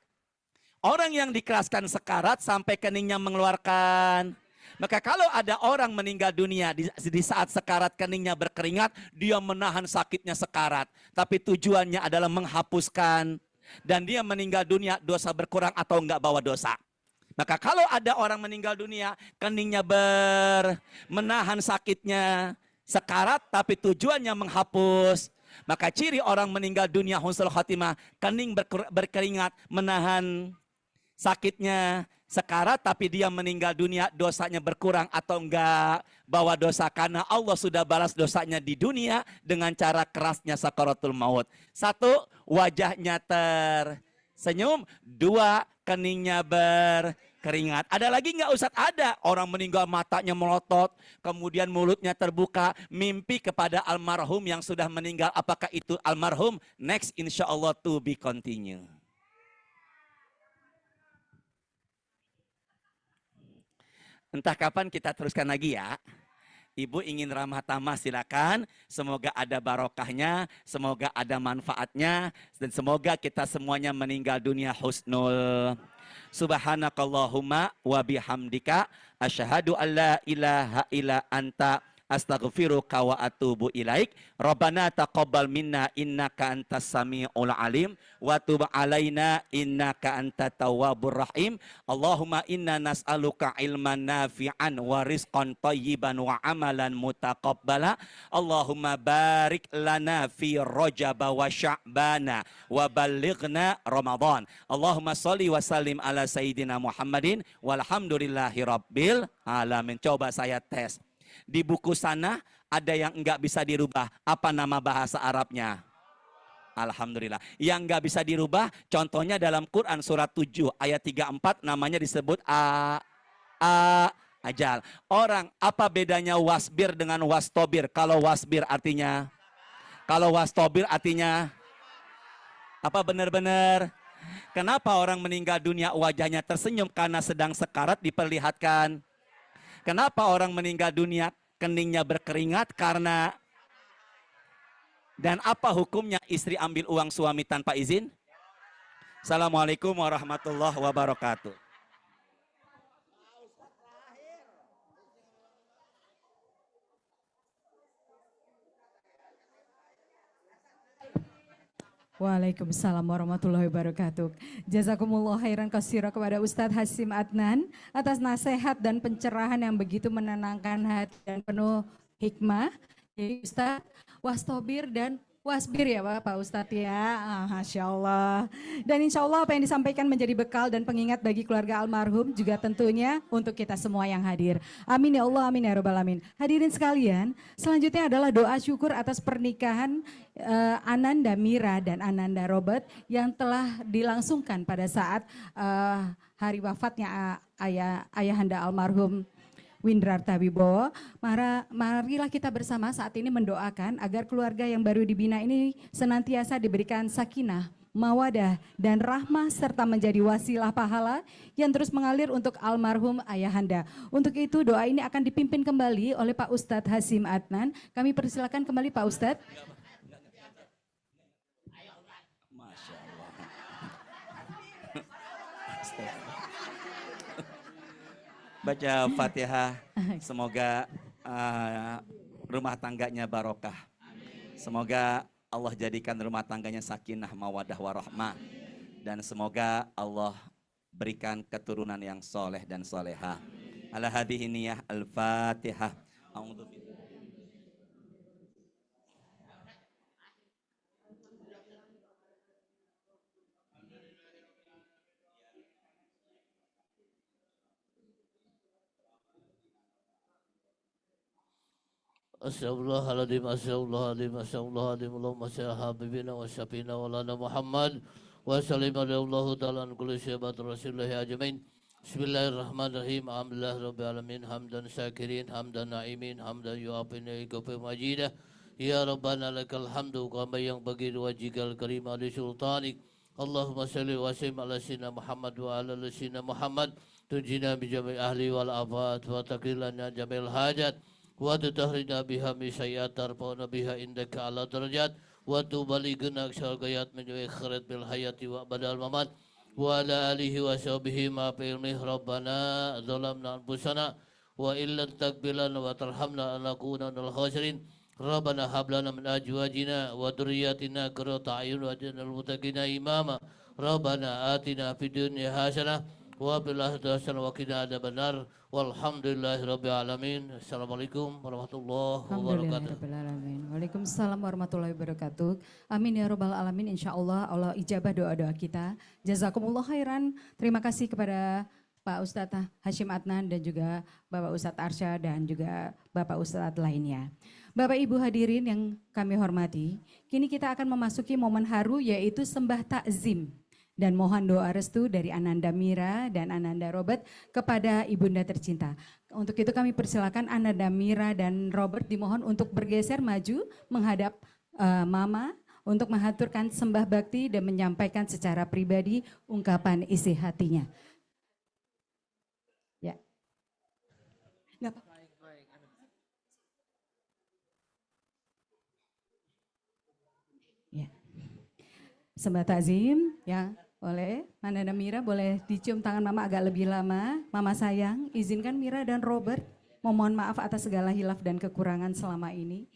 Speaker 7: Orang yang dikeraskan sekarat sampai keningnya mengeluarkan. Maka kalau ada orang meninggal dunia di saat sekarat keningnya berkeringat, dia menahan sakitnya sekarat. Tapi tujuannya adalah menghapuskan. Dan dia meninggal dunia, dosa berkurang atau enggak bawa dosa. Maka kalau ada orang meninggal dunia, keningnya menahan sakitnya sekarat, tapi tujuannya menghapus. Maka ciri orang meninggal dunia husnul khotimah, kening berkeringat, menahan sakitnya sekarat, tapi dia meninggal dunia, dosanya berkurang atau enggak bawa dosa. Karena Allah sudah balas dosanya di dunia dengan cara kerasnya sakaratul maut. 1, wajahnya tersenyum. 2, keningnya berkeringat. Ada lagi enggak Ustadz? Ada. Orang meninggal matanya melotot, kemudian mulutnya terbuka, mimpi kepada almarhum yang sudah meninggal. Apakah itu almarhum? Next, insya Allah to be continue. Entah kapan kita teruskan lagi ya. Ibu ingin ramah tamah silakan. Semoga ada barokahnya, semoga ada manfaatnya, dan semoga kita semuanya meninggal dunia husnul. Subhanakallahumma wa bihamdika asyhadu an la ilaha illa anta astaghfiruka wa atubu ilaik. Rabbana taqabbal minna innaka antas samiul alim wa tub alaina innaka antat tawwabur rahim. Allahumma inna nas'aluka ilman nafi'an wa rizqan thayyiban wa amalan mutaqabbala. Allahumma barik lana fi Rajab wa Sya'bana wa ballighna Ramadan. Allahumma sholli wa sallim ala sayyidina Muhammadin walhamdulillahi rabbil alamin. Coba saya tes. Di buku sana ada yang enggak bisa dirubah. Apa nama bahasa Arabnya? Alhamdulillah. Yang enggak bisa dirubah, contohnya dalam Quran surat 7 ayat 34 namanya disebut ajal. Orang, apa bedanya wasbir dengan wastobir? Kalau wasbir artinya, kalau wastobir artinya apa benar-benar? Kenapa orang meninggal dunia wajahnya tersenyum? Karena sedang sekarat diperlihatkan. Kenapa orang meninggal dunia keningnya berkeringat? Karena. Dan apa hukumnya istri ambil uang suami tanpa izin? Assalamualaikum warahmatullahi wabarakatuh.
Speaker 1: Waalaikumsalam warahmatullahi wabarakatuh. Jazakumullah khairan katsira kepada Ustadz Hasyim Adnan atas nasihat dan pencerahan yang begitu menenangkan hati dan penuh hikmah. Jadi Ustadz wastobir dan wasbir ya Pak Ustadz ya. Masya Allah. Dan insya Allah apa yang disampaikan menjadi bekal dan pengingat bagi keluarga almarhum juga tentunya untuk kita semua yang hadir. Amin ya Allah, amin ya Rabbal alamin. Hadirin sekalian, selanjutnya adalah doa syukur atas pernikahan Ananda Mira dan Ananda Robert yang telah dilangsungkan pada saat hari wafatnya ayahanda almarhum Windrarta Wibowo. Marilah kita bersama saat ini mendoakan agar keluarga yang baru dibina ini senantiasa diberikan sakinah, mawadah, dan rahmah serta menjadi wasilah pahala yang terus mengalir untuk almarhum ayahanda. Untuk itu doa ini akan dipimpin kembali oleh Pak Ustadz Hasyim Adnan. Kami persilakan kembali Pak Ustadz.
Speaker 7: Masya Allah. Baca Fatihah, semoga rumah tangganya barokah. Semoga Allah jadikan rumah tangganya sakinah, mawadah, warahmah. Dan semoga Allah berikan keturunan yang soleh dan solehah. Ala hadhihi niyah al-Fatihah.
Speaker 6: Astagfirullahaladzim, astagfirullahaladzim, astagfirullahaladzim. Allahumma salli habibina wa syafina wa lana Muhammad wa sallim alaihi ta'ala an kulli syabat rasulillahi ajmain. Bismillahirrahmanirrahim. Alhamdulillah rabbil alamin, hamdan syakirin, hamdan na'imin, hamdan yu'afin ikufi majidah. Ya Rabbana lakal hamdu kama yang bagi wajikal karim ali sultanik. Allahumma salli wa sallim ala sayyidina Muhammad wa ala sayyidina Muhammad. Tunjina bijami ahli wal afat wa takrilana jamil hajat. Wa tutahridna biha min sayyi'at tarfa'una biha indaka ala darajat wa tubalighna aksal gayat min khairat bil hayati wa badal mamat wa ala alihi wa sahbihi ma fi ilmih rabbana zalamna anfusana wa illam takbilana wa tarhamna anakuna minal khasirin rabbana hab lana min azwajina wa dhurriyyatina qurrata a'yun waj'alna lil muttaqina imama rabbana atina fid dunya hasanah wa fil akhirati hasanah wa qina adzabannar. Walhamdulillahirabbil alamin. Assalamualaikum warahmatullahi wabarakatuh.
Speaker 1: Waalaikumsalam warahmatullahi wabarakatuh. Amin ya rabbal alamin. Insyaallah Allah ijabah doa-doa kita. Jazakumullah khairan. Terima kasih kepada Pak Ustadz Hasyim Adnan dan juga Bapak Ustadz Arsya dan juga Bapak Ustadz lainnya. Bapak Ibu hadirin yang kami hormati, kini kita akan memasuki momen haru yaitu sembah takzim. Dan mohon doa restu dari Ananda Mira dan Ananda Robert kepada ibunda tercinta. Untuk itu kami persilakan Ananda Mira dan Robert dimohon untuk bergeser maju menghadap Mama untuk mengaturkan sembah bakti dan menyampaikan secara pribadi ungkapan isi hatinya. Ya. Nggak apa-apa. Ya. Sembah takzim ya. Boleh, Ananda Mira boleh dicium tangan Mama agak lebih lama. Mama sayang, izinkan Mira dan Robert Memohon maaf atas segala hilaf dan kekurangan selama ini.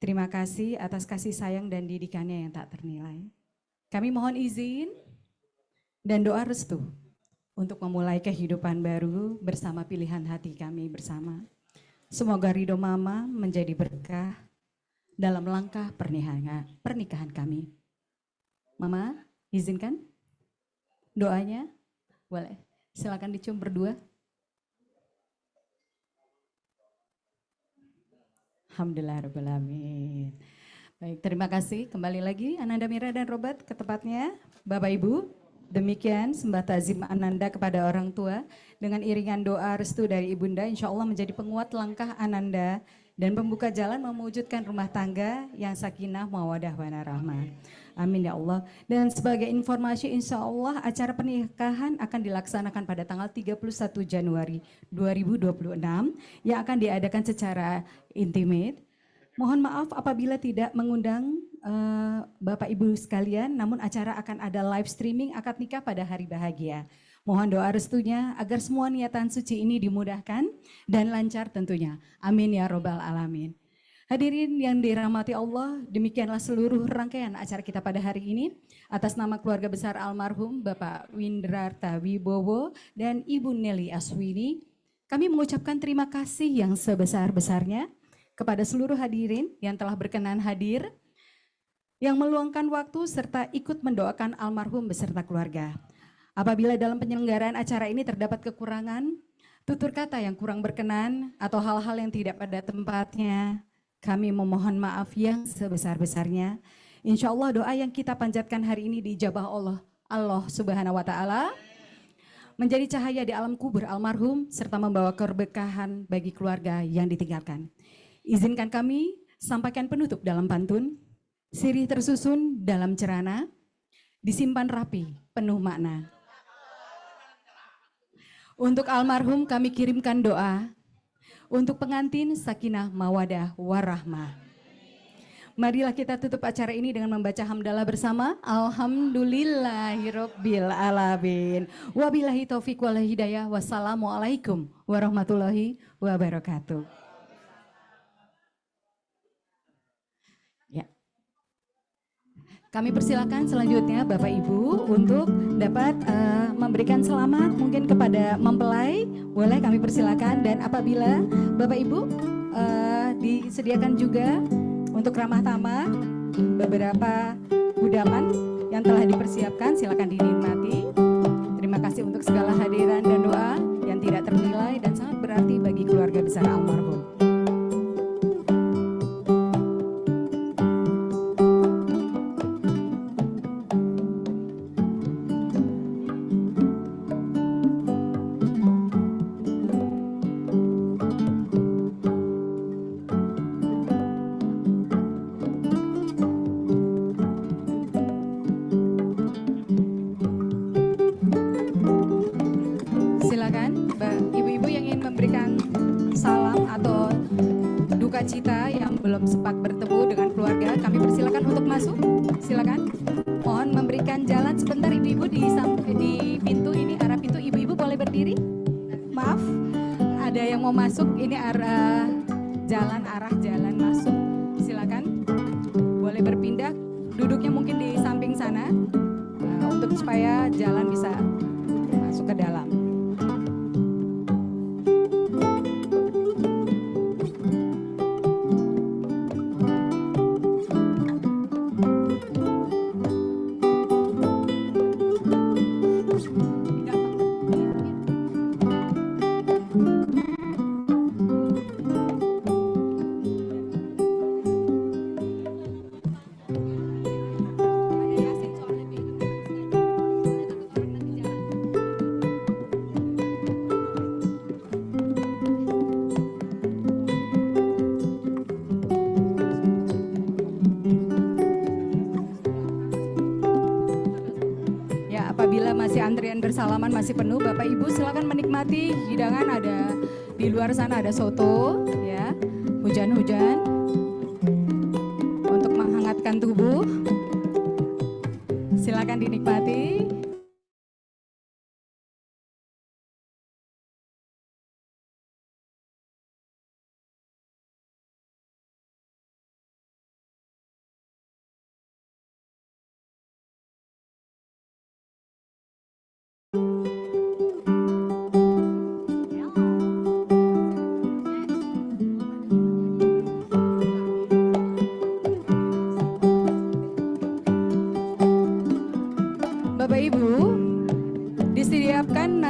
Speaker 1: Terima kasih atas kasih sayang dan didikannya yang tak ternilai. Kami mohon izin dan doa restu untuk memulai kehidupan baru bersama pilihan hati kami bersama. Semoga ridho Mama menjadi berkah dalam langkah pernikahan kami. Mama, izinkan doanya? Boleh, silakan dicium berdua. Alhamdulillahirrahmanirrahim. Baik, terima kasih. Kembali lagi Ananda Mira dan Robat ke tempatnya. Bapak Ibu, demikian sembah tazim Ananda kepada orang tua. Dengan iringan doa restu dari Ibunda, insya Allah menjadi penguat langkah Ananda dan pembuka jalan mewujudkan rumah tangga yang sakinah, mawadah, warahmah. Amin ya Allah. Dan sebagai informasi, insya Allah acara pernikahan akan dilaksanakan pada tanggal 31 Januari 2026 yang akan diadakan secara intimate. Mohon maaf apabila tidak mengundang Bapak Ibu sekalian, namun acara akan ada live streaming akad nikah pada hari bahagia. Mohon doa restunya agar semua niatan suci ini dimudahkan dan lancar tentunya. Amin ya robbal alamin. Hadirin yang dirahmati Allah, demikianlah seluruh rangkaian acara kita pada hari ini. Atas nama keluarga besar almarhum Bapak Windrarta Wibowo dan Ibu Nelly Aswini, kami mengucapkan terima kasih yang sebesar-besarnya kepada seluruh hadirin yang telah berkenan hadir, yang meluangkan waktu serta ikut mendoakan almarhum beserta keluarga. Apabila dalam penyelenggaraan acara ini terdapat kekurangan, tutur kata yang kurang berkenan atau hal-hal yang tidak pada tempatnya, kami memohon maaf yang sebesar-besarnya. Insya Allah doa yang kita panjatkan hari ini diijabah Allah Subhanahu wa Ta'ala, menjadi cahaya di alam kubur almarhum serta membawa keberkahan bagi keluarga yang ditinggalkan. Izinkan kami sampaikan penutup dalam pantun, sirih tersusun dalam cerana, disimpan rapi penuh makna. Untuk almarhum kami kirimkan doa. Untuk pengantin sakinah mawadah warahmah. Marilah kita tutup acara ini dengan membaca hamdalah bersama. Alhamdulillahirabbil alamin. Wabillahi taufiq wal hidayah. Wassalamualaikum warahmatullahi wabarakatuh. Ya. Kami persilakan selanjutnya Bapak Ibu untuk dapat memberikan selamat mungkin kepada mempelai. Boleh kami persilakan, dan apabila Bapak Ibu disediakan juga untuk ramah tamah beberapa kudapan yang telah dipersiapkan, silakan dinikmati. Terima kasih untuk segala hadiran dan doa yang tidak ternilai dan sangat berarti bagi keluarga besar almarhum. Cita yang belum sempat bertemu dengan keluarga, kami persilakan untuk masuk. Silakan. Mohon memberikan jalan sebentar ibu-ibu di pintu ini, arah pintu. Ibu-ibu boleh berdiri. Maaf, ada yang mau masuk. Ini arah jalan masuk. Silakan. Boleh berpindah. Duduknya mungkin di samping sana untuk supaya jalan bisa masuk ke dalam. Apabila masih antrian bersalaman masih penuh, Bapak Ibu silakan menikmati hidangan. Ada di luar sana ada soto, ya, hujan-hujan untuk menghangatkan tubuh. Silakan dinikmati.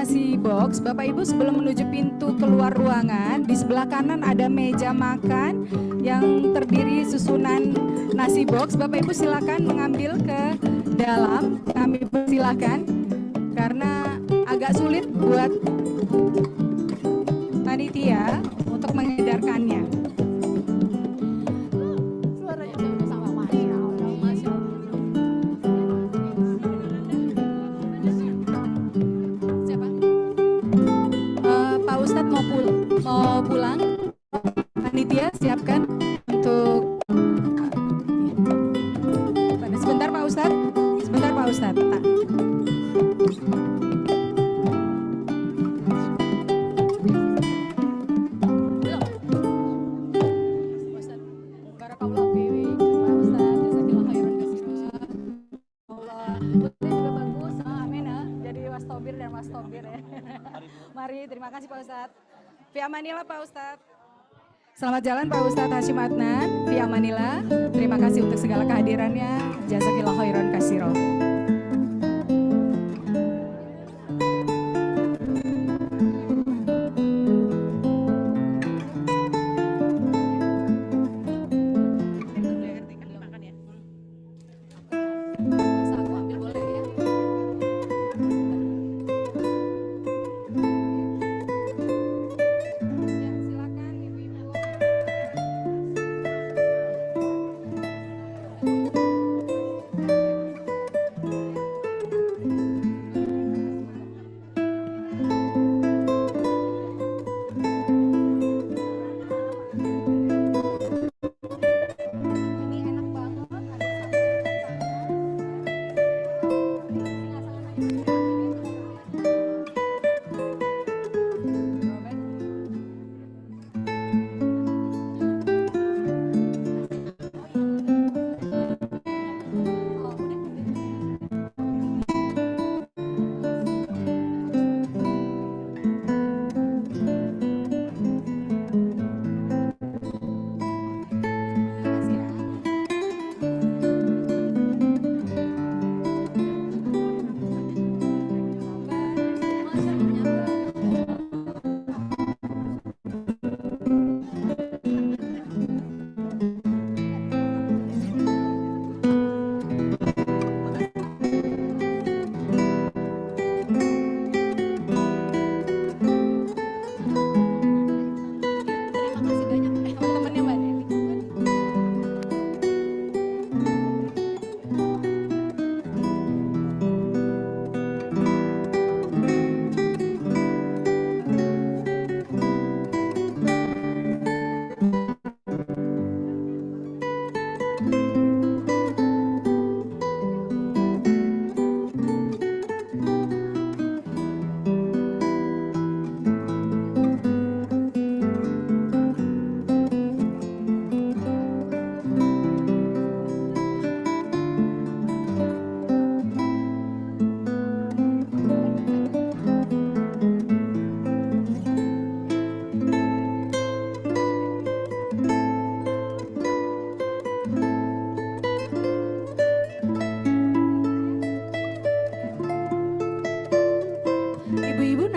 Speaker 1: nasi box, Bapak Ibu sebelum menuju pintu keluar ruangan, di sebelah kanan ada meja makan yang terdiri susunan nasi box. Bapak Ibu silakan mengambil ke dalam, kami persilahkan karena agak sulit buat panitia untuk mengedarkannya. Pak Ustadz mau pulang, panitia siapkan untuk sebentar Pak Ustadz. Mari, terima kasih Pak Ustadz. Fi amanillah Pak Ustadz. Selamat jalan Pak Ustadz Hashim Adnan. Fi amanillah. Terima kasih untuk segala kehadirannya. Jazakillah khairan katsira.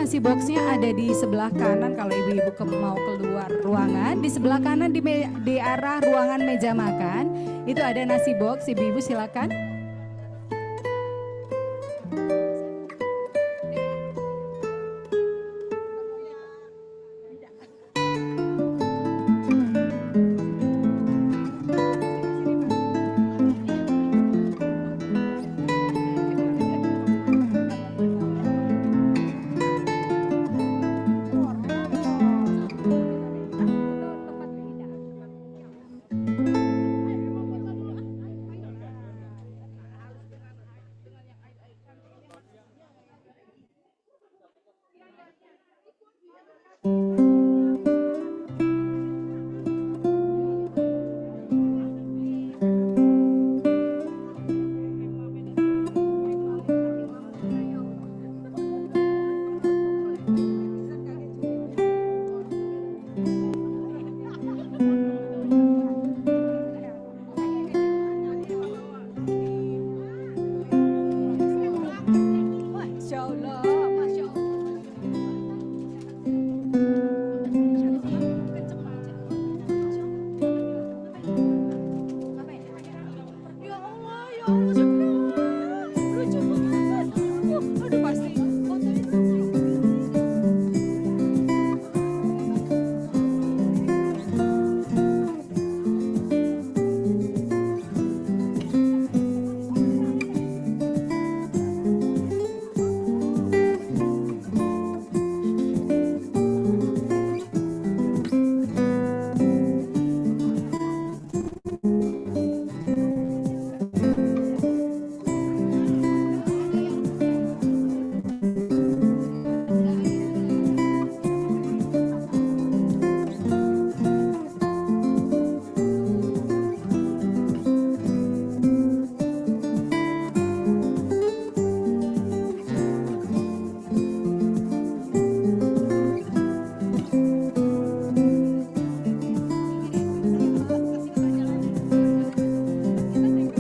Speaker 1: Nasi boxnya ada di sebelah kanan kalau ibu-ibu mau keluar ruangan. Di sebelah kanan di arah ruangan meja makan itu ada nasi box. Ibu-ibu silakan